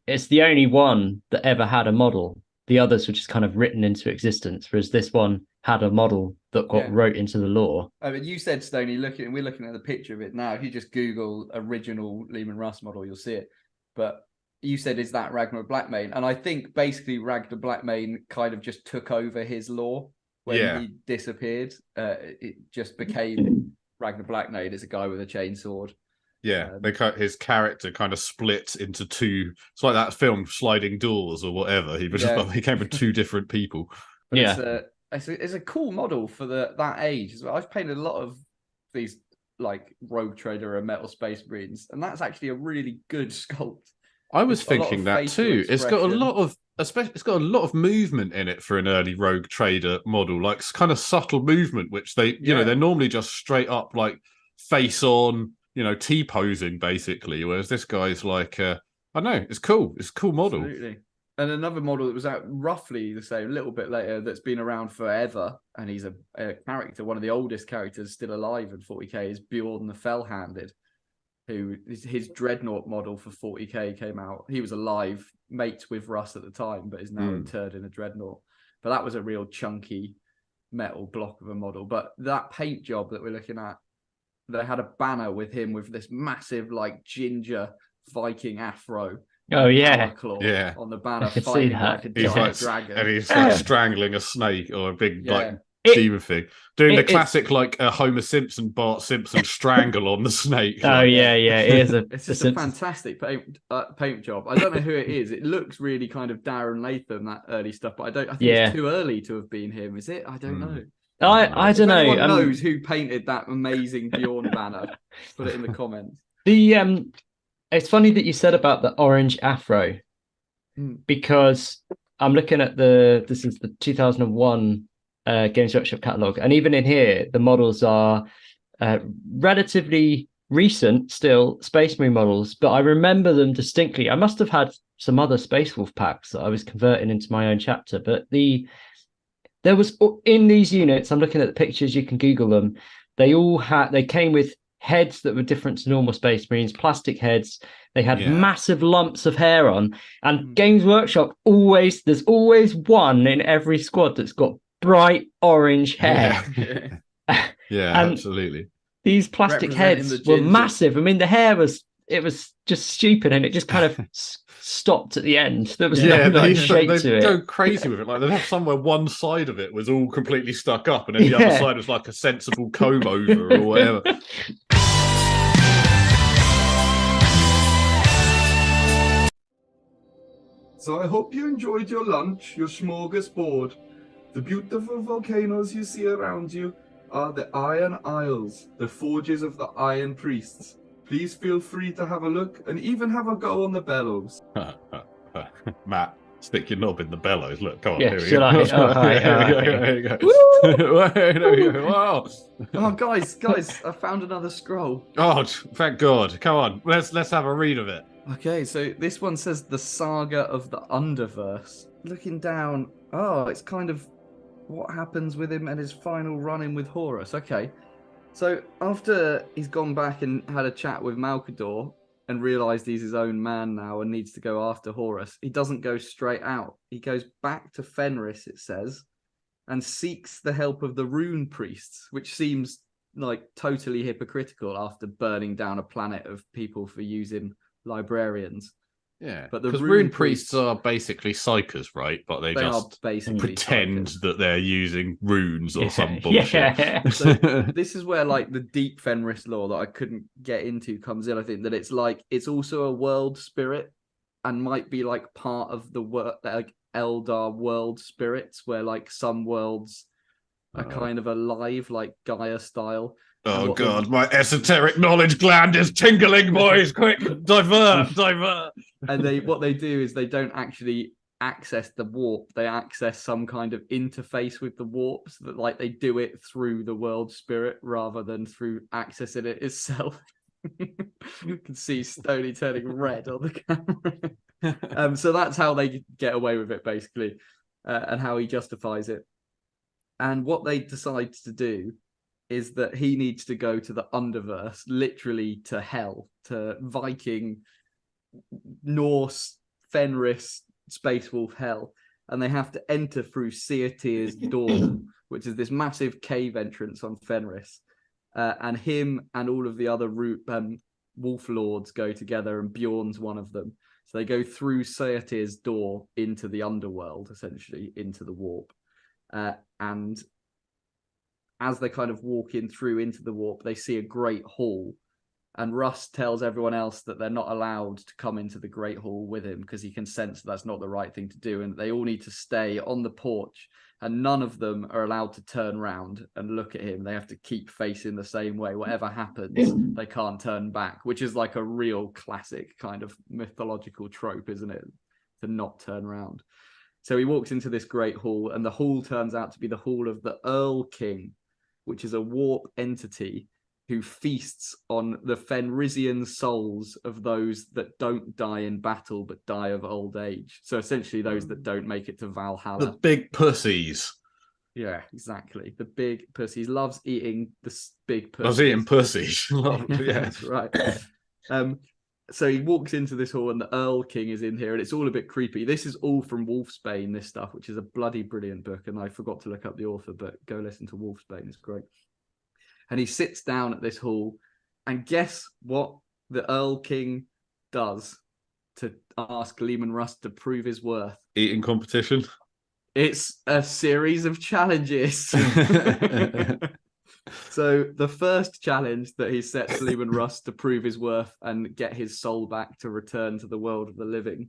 it's the only one that ever had a model. The others were just kind of written into existence, whereas this one had a model that got wrote into the lore. I mean, you said, Stoney, we're looking at the picture of it now. If you just Google original Leman Russ model, you'll see it. But you said, is that Ragnar Blackmane? And I think basically Ragnar Blackmane kind of just took over his lore when he disappeared. It just became Ragnar Blackmane as a guy with a chainsword. Yeah, his character kind of split into two. It's like that film Sliding Doors or whatever. He became with two different people. But it's a cool model for that age as well. I've painted a lot of these like Rogue Trader and Metal Space Marines, and that's actually a really good sculpt. I was thinking that too. It's got a lot of movement in it for an early Rogue Trader model, like kind of subtle movement, which they're normally just straight up like face on. T-posing basically, whereas this guy's like, I don't know, it's cool. It's a cool model. Absolutely. And another model that was out roughly the same, a little bit later, that's been around forever, and he's a character, one of the oldest characters still alive in 40K, is Bjorn the Fell-Handed, who his Dreadnought model for 40K came out. He was alive, mates with Russ at the time, but is now interred in a Dreadnought. But that was a real chunky metal block of a model. But that paint job that we're looking at, they had a banner with him with this massive, like, ginger Viking afro. Oh, yeah. Yeah. On the banner, fighting like a giant dragon. And he's like strangling a snake or a big, demon thing. Doing the classic, like, Homer Simpson, Bart Simpson strangle on the snake. Oh, yeah. It's just a fantastic paint job. I don't know who it is. It looks really kind of Darren Latham, that early stuff, but I think it's too early to have been him, is it? I don't know. I don't know. Anyone knows who painted that amazing Bjorn banner? Put it in the comments. It's funny that you said about the orange afro, because I'm looking at this is the 2001 Games Workshop catalogue, and even in here the models are relatively recent, still Space Marine models, but I remember them distinctly. I must have had some other Space Wolf packs that I was converting into my own chapter, but there was in these units, I'm looking at the pictures, you can Google them, they came with heads that were different to normal Space Marines, plastic heads. They had massive lumps of hair on, and Games Workshop there's always one in every squad that's got bright orange hair. Yeah, absolutely. These plastic heads were massive. I mean, the hair was just stupid, and it just kind of stopped at the end. There was no shape to it. They go crazy with it. Like, they'd have somewhere one side of it was all completely stuck up, and then the other side was like a sensible comb over or whatever. So I hope you enjoyed your lunch, your smorgasbord. The beautiful volcanoes you see around you are the Iron Isles, the forges of the Iron Priests. Please feel free to have a look and even have a go on the bellows. Matt, stick your knob in the bellows. Look, come on. Yeah, here we should go. I? Here we go. Wow. Oh, guys, I found another scroll. Oh, thank God. Come on, let's have a read of it. Okay, so this one says the Saga of the Underverse. Looking down, it's kind of what happens with him and his final run-in with Horus. Okay, so after he's gone back and had a chat with Malkador and realised he's his own man now and needs to go after Horus, he doesn't go straight out. He goes back to Fenris, it says, and seeks the help of the Rune Priests, which seems like totally hypocritical after burning down a planet of people for using librarians. Yeah, but the Rune Priests are basically psychers, right? But they just basically pretend psychers. that they're using runes or some bullshit. Yeah. So this is where like the deep Fenris lore that I couldn't get into comes in. I think that it's also a world spirit and might be like part of the like Eldar world spirits, where like some worlds are kind of alive, like Gaia style. Oh God, my esoteric knowledge gland is tingling, boys! Quick, divert. And what they do is they don't actually access the warp; they access some kind of interface with the warp, so that like they do it through the world spirit rather than through accessing it itself. You can see Stoney turning red on the camera. So that's how they get away with it, basically, and how he justifies it. And what they decide to do is that he needs to go to the Underverse, literally to hell, to Viking Norse Fenris Space Wolf hell, and they have to enter through Seatir's door, which is this massive cave entrance on Fenris. And him and all of the other wolf lords go together, and Bjorn's one of them. So they go through Seatir's door into the underworld, essentially into the warp. And as they kind of walk in through into the warp, they see a great hall. And Russ tells everyone else that they're not allowed to come into the Great Hall with him because he can sense that's not the right thing to do. And they all need to stay on the porch, and none of them are allowed to turn around and look at him. They have to keep facing the same way. Whatever happens, they can't turn back, which is like a real classic kind of mythological trope, isn't it? To not turn around. So he walks into this great hall, and the hall turns out to be the hall of the Earl King, which is a warp entity who feasts on the Fenrisian souls of those that don't die in battle but die of old age. So essentially those that don't make it to Valhalla. The big pussies. Yeah, exactly. The big pussies. Loves eating the big pussies. Loves eating pussies. Yeah, that's right. So he walks into this hall, and the Earl King is in here, and it's all a bit creepy. This is all from Wolfsbane, this stuff, which is a bloody brilliant book, and I forgot to look up the author, but go listen to Wolfsbane. It's great. And he sits down at this hall, and guess what the Earl King does to ask Leman Russ to prove his worth? Eating competition? It's a series of challenges. So the first challenge that he sets Leman Russ to prove his worth and get his soul back to return to the world of the living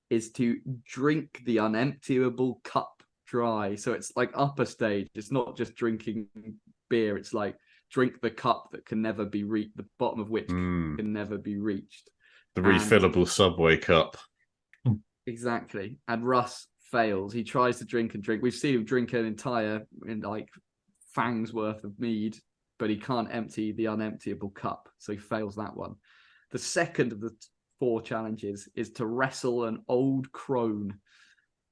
is to drink the unemptiable cup dry. So it's like upper stage. It's not just drinking beer. It's like drink the cup that can never be reached, the bottom of which can never be reached. The refillable Subway cup. Exactly. And Russ fails. He tries to drink and drink. We've seen him drink an entire fang's worth of mead, but he can't empty the unemptiable cup. So he fails that one. The second of the 4 challenges is to wrestle an old crone.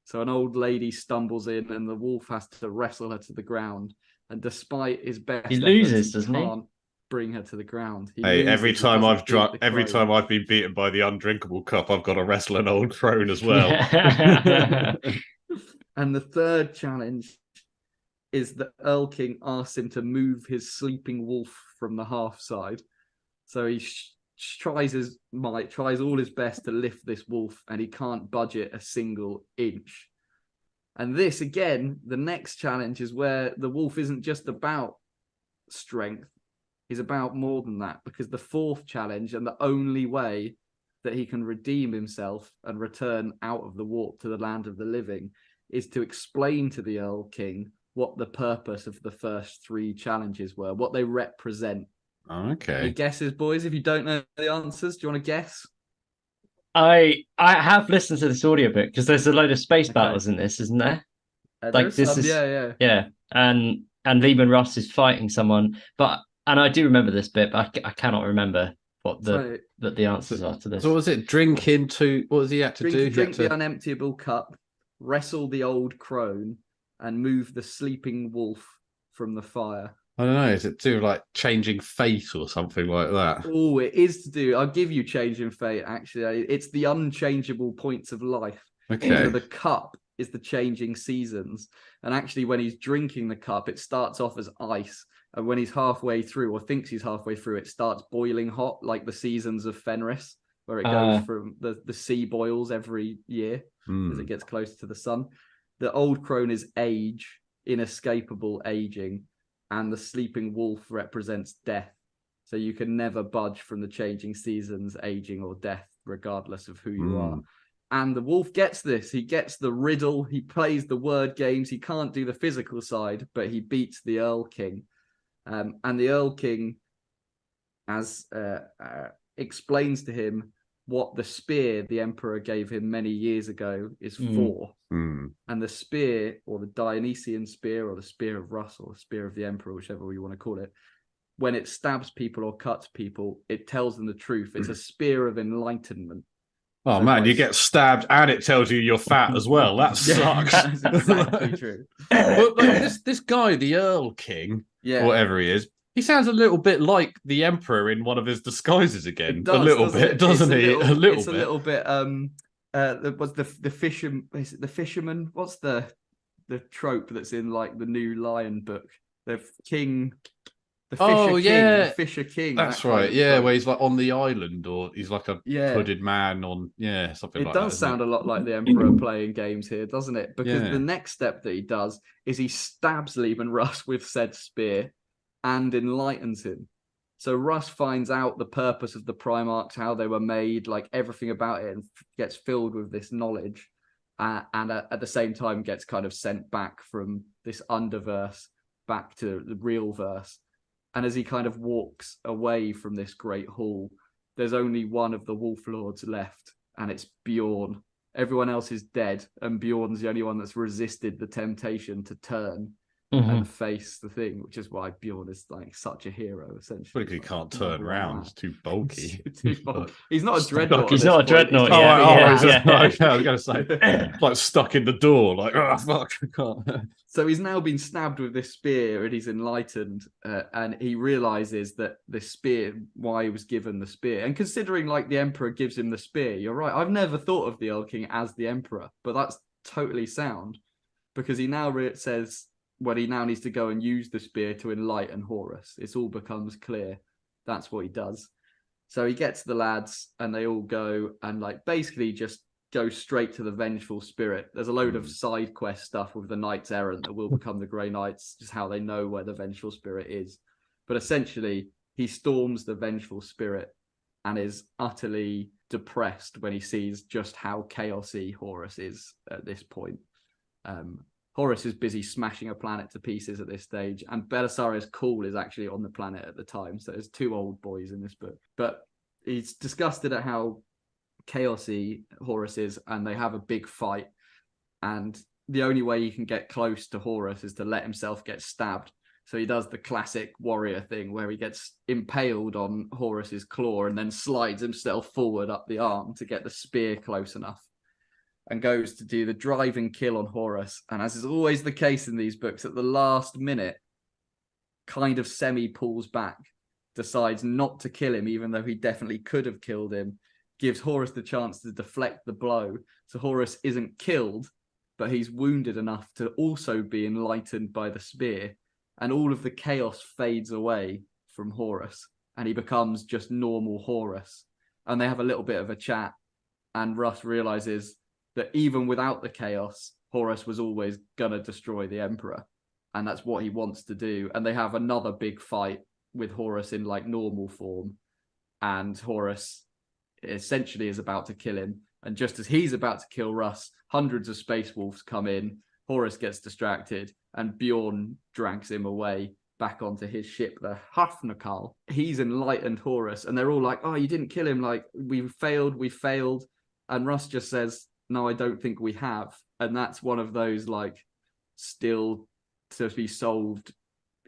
So an old lady stumbles in, and the wolf has to wrestle her to the ground. And despite his best, he loses, efforts, doesn't he? Can't bring her to the ground. Every time I've been beaten by the undrinkable cup, I've got to wrestle an old crone as well. And the third challenge is that Earl King asks him to move his sleeping wolf from the half side. So he tries all his best to lift this wolf, and he can't budge it a single inch. And this, again, the next challenge is where the wolf isn't just about strength, is about more than that, because the fourth challenge, and the only way that he can redeem himself and return out of the warp to the land of the living, is to explain to the Earl King what the purpose of the first 3 challenges were, what they represent. Okay. Any guesses, boys? If you don't know the answers, do you want to guess? I have listened to this audiobook because there's a load of space battles in this, isn't there? Yeah. And Leman Russ is fighting someone, and I do remember this bit, but I cannot remember what the answers are to this. So was it drink into? What was he had to do? Drink the unemptiable cup, wrestle the old crone, and move the sleeping wolf from the fire. I don't know. Is it to do like changing fate or something like that? Oh, it is to do. I'll give you changing fate. Actually, it's the unchangeable points of life. Okay. So the cup is the changing seasons, and actually, when he's drinking the cup, it starts off as ice, and when he's halfway through, or thinks he's halfway through, it starts boiling hot, like the seasons of Fenris, where it goes from the sea boils every year as it gets closer to the sun. The old crone is age, inescapable aging, and the sleeping wolf represents death. So you can never budge from the changing seasons, aging, or death, regardless of who you are. And the wolf gets this. He gets the riddle. He plays the word games. He can't do the physical side, but he beats the Earl King. And the Earl King explains to him what the spear the Emperor gave him many years ago is for. And the spear, or the Dionysian spear, or the spear of Russ, or the spear of the Emperor, whichever you want to call it, when it stabs people or cuts people, it tells them the truth. It's a spear of enlightenment. Oh, man, you get stabbed and it tells you you're fat as well. That sucks. That's exactly true. Well, like, this guy, the Earl King, Yeah. whatever he is, He sounds a little bit like the Emperor in one of his disguises again. It does, a little bit, doesn't he? A little it's bit. a little bit. What's the fisherman? Is it the fisherman? What's the trope that's in like the new Lion book? The king. The Fisher King, the Fisher King. That's right. Yeah, where he's like on the island, or he's like a hooded man on, something like that. It does sound a lot like the Emperor playing games here, doesn't it? Because the next step that he does is he stabs Leman Russ with said spear and enlightens him. So Russ finds out the purpose of the Primarchs, how they were made, like everything about it, and gets filled with this knowledge. And at the same time gets kind of sent back from this underverse back to the real verse. And as he kind of walks away from this great hall, there's only one of the Wolf Lords left, and it's Bjorn. Everyone else is dead, and Bjorn's the only one that's resisted the temptation to turn and face the thing, which is why Bjorn is like such a hero, essentially. Because he can't turn around; it's too bulky. He's not a dreadnought. He's not a dreadnought. I was going to say, like stuck in the door, like oh fuck, I can't. So he's now been stabbed with this spear, and he's enlightened, and he realizes that the spear, why he was given the spear, and considering like the Emperor gives him the spear, you're right. I've never thought of the Old King as the Emperor, but that's totally sound, because he now says. When he now needs to go and use the spear to enlighten Horus. It all becomes clear. That's what he does. So he gets the lads and they all go and like basically just go straight to the vengeful spirit. There's a load of side quest stuff with the Knights Errant that will become the Grey Knights, just how they know where the vengeful spirit is. But essentially, he storms the vengeful spirit and is utterly depressed when he sees just how chaosy Horus is at this point. Horus is busy smashing a planet to pieces at this stage, and Belisarius Cawl is actually on the planet at the time, so there's two old boys in this book. But he's disgusted at how chaosy Horus is, and they have a big fight, and the only way you can get close to Horus is to let himself get stabbed. So he does the classic warrior thing where he gets impaled on Horus's claw and then slides himself forward up the arm to get the spear close enough. And goes to do the driving kill on Horus. And as is always the case in these books, at the last minute, kind of pulls back, decides not to kill him, even though he definitely could have killed him, gives Horus the chance to deflect the blow. So Horus isn't killed, but he's wounded enough to also be enlightened by the spear. And all of the chaos fades away from Horus, and he becomes just normal Horus. And they have a little bit of a chat, and Russ realizes that even without the chaos, Horus was always gonna destroy the Emperor, and that's what he wants to do. And they have another big fight with Horus in like normal form, and Horus essentially is about to kill him. And just as he's about to kill Russ, hundreds of space wolves come in. Horus gets distracted, and Bjorn drags him away back onto his ship, the Hafnakal. He's enlightened Horus, and they're all like, "Oh, you didn't kill him! Like we failed." And Russ just says, "No, I don't think we have." And that's one of those like still to be solved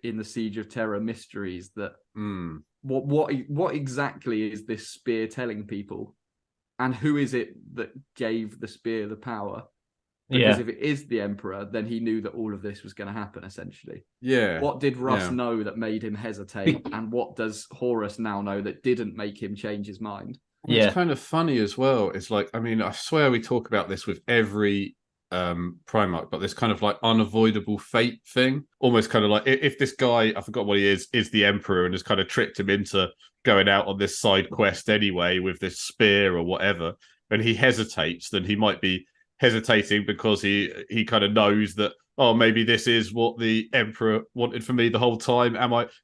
in the Siege of Terror mysteries that what exactly is this spear telling people, and who is it that gave the spear the power? Because if it is the Emperor, then he knew that all of this was going to happen, essentially. Yeah. What did Russ know that made him hesitate? And what does Horus now know that didn't make him change his mind? It's kind of funny as well. It's like, I mean, I swear we talk about this with every Primarch, but this kind of like unavoidable fate thing. Almost kind of like if this guy, I forgot what he is the Emperor and has kind of tricked him into going out on this side quest anyway with this spear or whatever, and he hesitates, then he might be hesitating because he kind of knows that, oh, maybe this is what the Emperor wanted for me the whole time.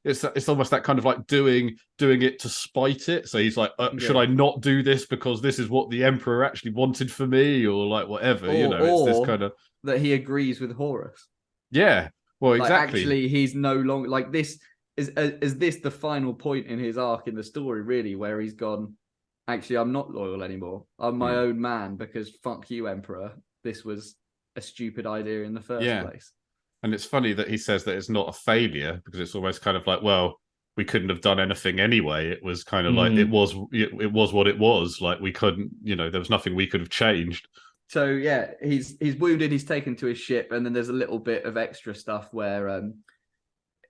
It's almost that kind of like doing it to spite it. So he's like, should I not do this because this is what the Emperor actually wanted for me, or like whatever, it's this kind of that he agrees with Horus. Yeah, well, exactly. Like, actually, he's no longer like this. Is this the final point in his arc in the story, really, where he's gone, actually, I'm not loyal anymore. I'm my own man because fuck you, Emperor. This was a stupid idea in the first place. And it's funny that he says that it's not a failure, because it's almost kind of like, well, we couldn't have done anything anyway. It was kind of like it was what it was. Like we couldn't, there was nothing we could have changed. So yeah, he's wounded. He's taken to his ship, and then there's a little bit of extra stuff where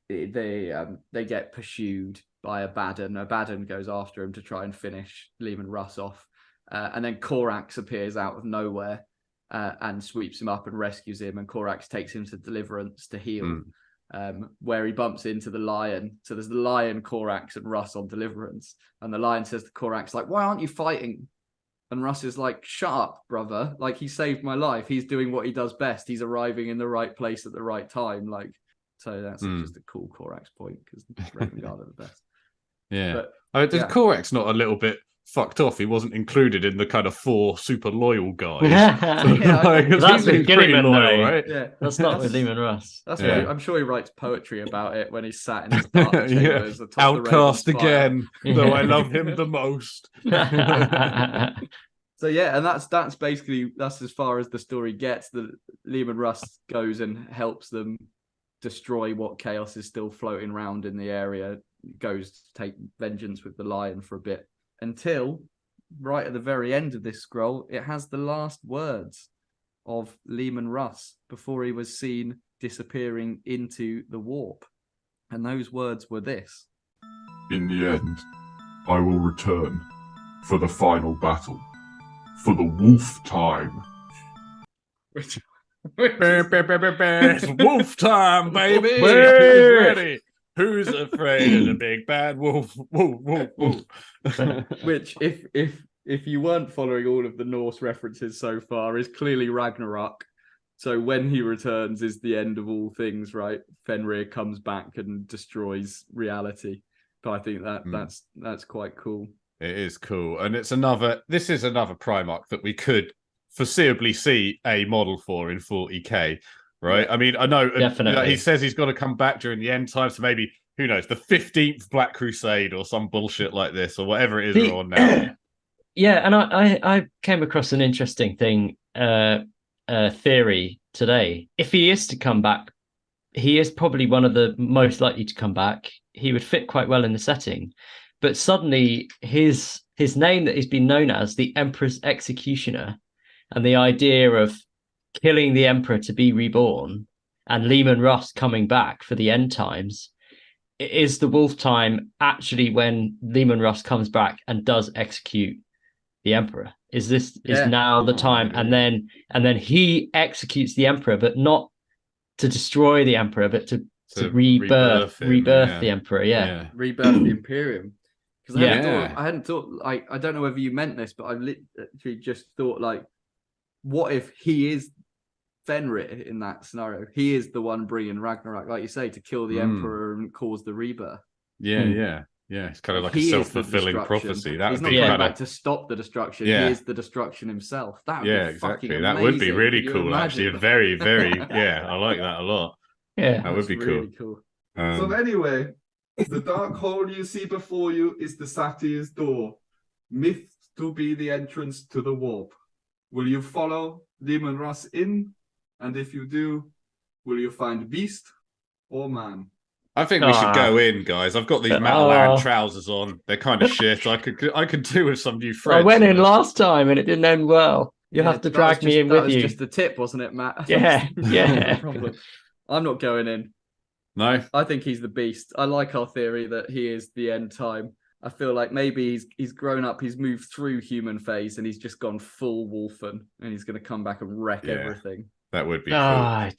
they get pursued by a Baden. A Baden goes after him to try and finish Leman Russ off. And then Korax appears out of nowhere and sweeps him up and rescues him. And Korax takes him to Deliverance to heal, where he bumps into the lion. So there's the lion, Korax, and Russ on Deliverance. And the lion says to Korax, like, why aren't you fighting? And Russ is like, shut up, brother. Like, he saved my life. He's doing what he does best. He's arriving in the right place at the right time. Like, so that's just a cool Korax point, because Raven Guard are the best. Yeah. But, Korax not a little bit fucked off? He wasn't included in the kind of 4 super loyal guys. That's with Gilliman, loyal, right? Yeah, that's not with Leman Russ. That's what I'm sure he writes poetry about it when he's sat in his dark chambers. Outcast again, though I love him the most. So yeah, and that's basically as far as the story gets. The Leman Russ goes and helps them destroy what chaos is still floating around in the area. Goes to take vengeance with the lion for a bit, until right at the very end of this scroll, it has the last words of Leman Russ before he was seen disappearing into the warp. And those words were this: "In the end, I will return for the final battle, for the wolf time." It's wolf time, baby! Who's ready? Who's afraid of the big bad wolf? Wolf, wolf, wolf. Which, if you weren't following all of the Norse references so far, is clearly Ragnarok. So when he returns is the end of all things, right? Fenrir comes back and destroys reality. But I think that's quite cool. It is cool, and this is another Primarch that we could foreseeably see a model for in 40K. Right, I mean, I know definitely. He says he's got to come back during the end time, so maybe, who knows, the 15th Black Crusade or some bullshit like this, or whatever it is we're on now. Yeah, and I came across an interesting thing, theory today. If he is to come back, he is probably one of the most likely to come back. He would fit quite well in the setting, but suddenly his name that he's been known as, the Emperor's Executioner, and the idea of killing the Emperor to be reborn, and Leman Russ coming back for the end times, is the wolf time actually when Leman Russ comes back and does execute the Emperor? Is now the time? And then he executes the Emperor, but not to destroy the Emperor, but to rebirth the Emperor. Yeah. Rebirth the Imperium. Because I hadn't thought, like, I don't know whether you meant this, but I literally just thought, like, what if he is Fenrir in that scenario? He is the one bringing Ragnarok, like you say, to kill the Emperor and cause the rebirth. Yeah. It's kind of like a self-fulfilling prophecy. He's not going back to stop the destruction. Yeah. He is the destruction himself. That would be exactly. fucking That would be amazing. really cool, actually. Very, very, I like that a lot. Yeah, that would be really cool. So anyway, the dark hole you see before you is the Satyr's door, myth to be the entrance to the warp. Will you follow Leman Russ in? And if you do, will you find beast or man? I think we should go in, guys. I've got these Matalan trousers on. They're kind of shit. I could do with some new friends. I went in last time and it didn't end well. You'll have to drag me in with you. That was just the tip, wasn't it, Matt? Yeah. No problem. I'm not going in. No? I think he's the beast. I like our theory that he is the end time. I feel like maybe he's grown up, he's moved through human phase, and he's just gone full wolfen, and he's going to come back and wreck everything. That would be cool.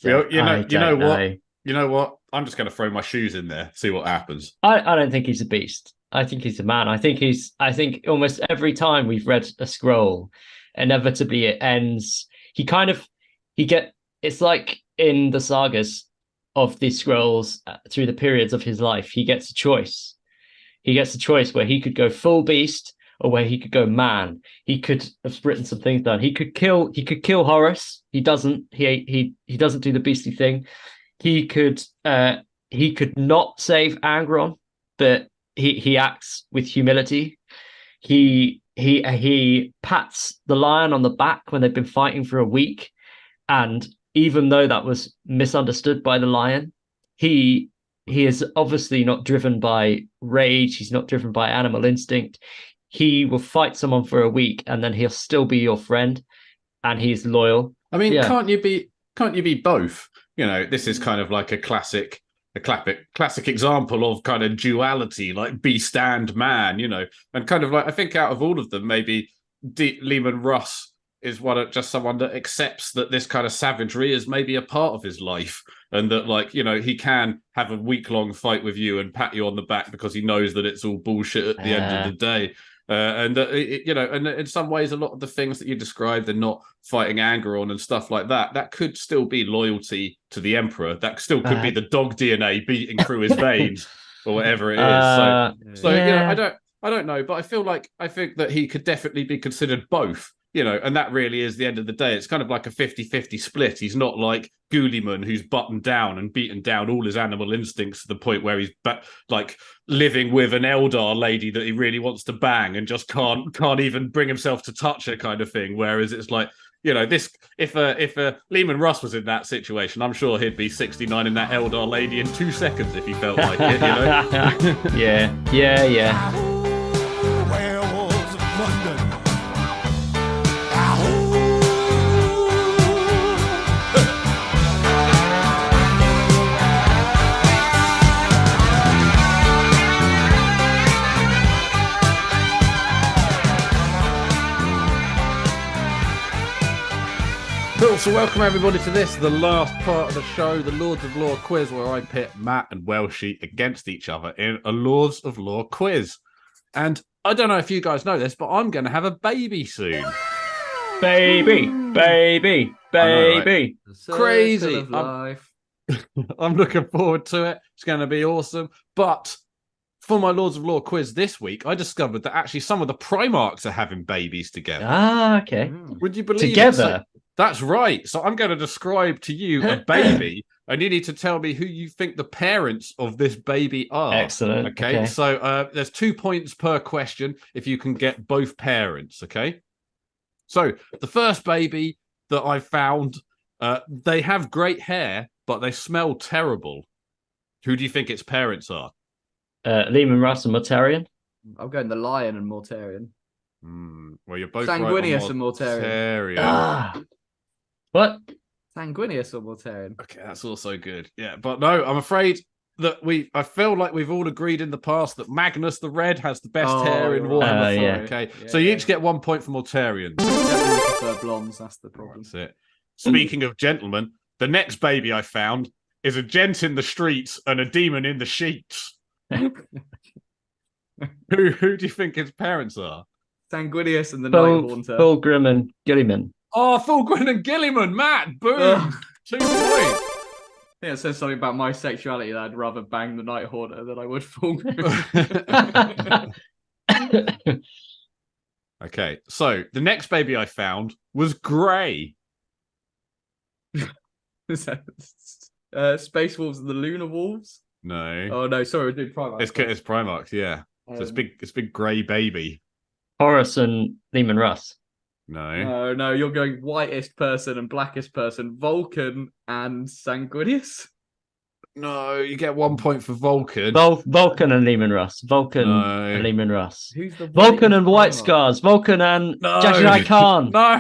You know what? I'm just going to throw my shoes in there, see what happens. I don't think he's a beast. I think he's a man. I think almost every time we've read a scroll, inevitably it ends. It's like in the sagas of these scrolls through the periods of his life, he gets a choice. He gets a choice where he could go full beast or where he could go man. He could have written some things down. He could kill Horus. He doesn't. He doesn't do the beastly thing. He could not save Angron, but he acts with humility. He pats the lion on the back when they've been fighting for a week, and even though that was misunderstood by the lion, he is obviously not driven by rage. He's not driven by animal instinct. He will fight someone for a week, and then he'll still be your friend, and he's loyal. I mean, can't you be both? You know, this is kind of like a classic a classic example of kind of duality, like beast and man, and kind of like I think out of all of them, maybe Leman Russ is just someone that accepts that this kind of savagery is maybe a part of his life, and that like he can have a week-long fight with you and pat you on the back because he knows that it's all bullshit at the end of the day. And that and in some ways, a lot of the things that you described, they're not fighting anger on and stuff like that. That could still be loyalty to the emperor. That still could be the dog DNA beating through his veins or whatever it is. So I don't know, but I think that he could definitely be considered both. And that really is the end of the day. It's kind of like a 50-50 split. He's not like Guliman, who's buttoned down and beaten down all his animal instincts to the point where he's like living with an Eldar lady that he really wants to bang and just can't even bring himself to touch her kind of thing. Whereas it's like, this if Leman Russ was in that situation, I'm sure he'd be 69 in that Eldar lady in 2 seconds if he felt like it. Yeah. Werewolves of London. Cool, so welcome everybody to the last part of the show, the Lords of Lore quiz, where I pit Matt and Welshie against each other in a Lords of Lore quiz. And I don't know if you guys know this, but I'm going to have a baby soon. Baby. Know, right? Crazy. Life. I'm looking forward to it. It's going to be awesome. But for my Lords of Lore quiz this week, I discovered that actually some of the Primarchs are having babies together. Okay. Would you believe together? It? That's right. So I'm going to describe to you a baby, and you need to tell me who you think the parents of this baby are. Excellent. Okay. So there's 2 points per question if you can get both parents. Okay. So the first baby that I found, they have great hair, but they smell terrible. Who do you think its parents are? Leman Russ and Mortarion. I'm going the Lion and Mortarion. Well, you're both Sanguinius right and Mortarion. What? Sanguinius or Mortarion? Okay, that's also good. Yeah, but no, I'm afraid that I feel like we've all agreed in the past that Magnus the Red has the best hair in Warhammer 4. Okay, so you each get 1 point for Mortarion. Gentlemen prefer blondes, that's the problem. That's it. Speaking of gentlemen, the next baby I found is a gent in the streets and a demon in the sheets. Who do you think his parents are? Sanguinius and the Night Haunter. Fulgrim and Gilliman. Oh, Fulgrim and Gilliman, Matt! Boom! 2 points. I think it says something about my sexuality that I'd rather bang the Night Haunter than I would Fulgrim. Okay, so the next baby I found was Grey. Space Wolves and the Lunar Wolves? No. Oh, no, sorry, we're doing Primarchs. It's Primarchs, yeah. So it's big grey baby. Horus and Leman Russ. No, you're going whitest person and blackest person. Vulcan and Sanguinius? No, you get 1 point for Vulcan. Vulcan and Leman Russ. Vulcan and Leman Russ. Who's the Vulcan and White Scars. Vulcan and Jajai Khan. No.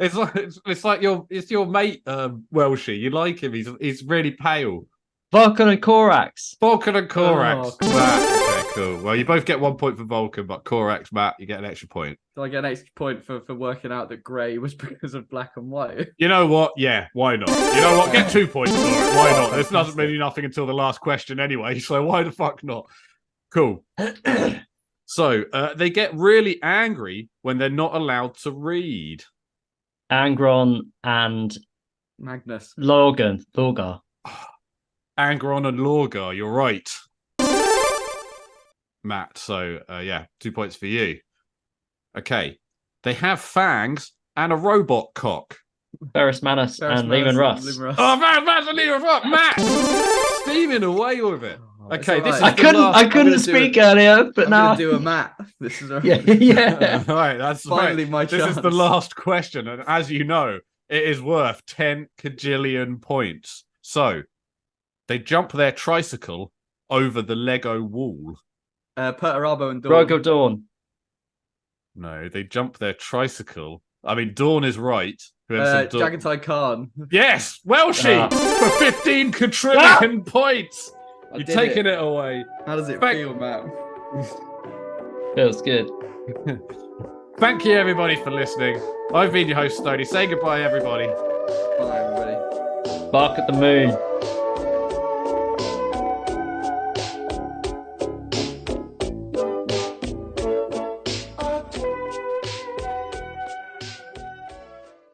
It's like your mate, Welshie. You like him. He's really pale. Vulcan and Corax. Vulcan and Corax. Oh, Matt. Okay, cool. Well, you both get 1 point for Vulcan, but Corax, Matt, you get an extra point. So I get an extra point for working out that grey was because of black and white. You know what? Yeah, why not? You know what? Get 2 points for it. Why not? This doesn't mean nothing until the last question anyway, so why the fuck not? Cool. So, they get really angry when they're not allowed to read. Angron and Magnus. Lorgar. Angron and Lorgar, you're right. Matt, so 2 points for you. Okay. They have fangs and a robot cock. Ferris Manus and Leman Russ. Oh, Ferris Manus and Leman Russ! Matt! Steaming away with it. Okay, this is I couldn't speak earlier, but now I'm gonna do a Matt. This is yeah. All right, that's finally right. my chance. This is the last question, and as you know, it is worth 10 kajillion points. So they jump their tricycle over the Lego wall. Perturabo and Dawn. Rogue of Dawn. No, they jump their tricycle I mean, Dawn is right. Jagatai Khan. Yes, Welshie for 15 quadrillion points. You're taking it away. How does it feel, Matt? Feels good. Thank you, everybody, for listening. I've been your host, Stoney. Say goodbye, everybody. Bye, everybody. Bark at the moon.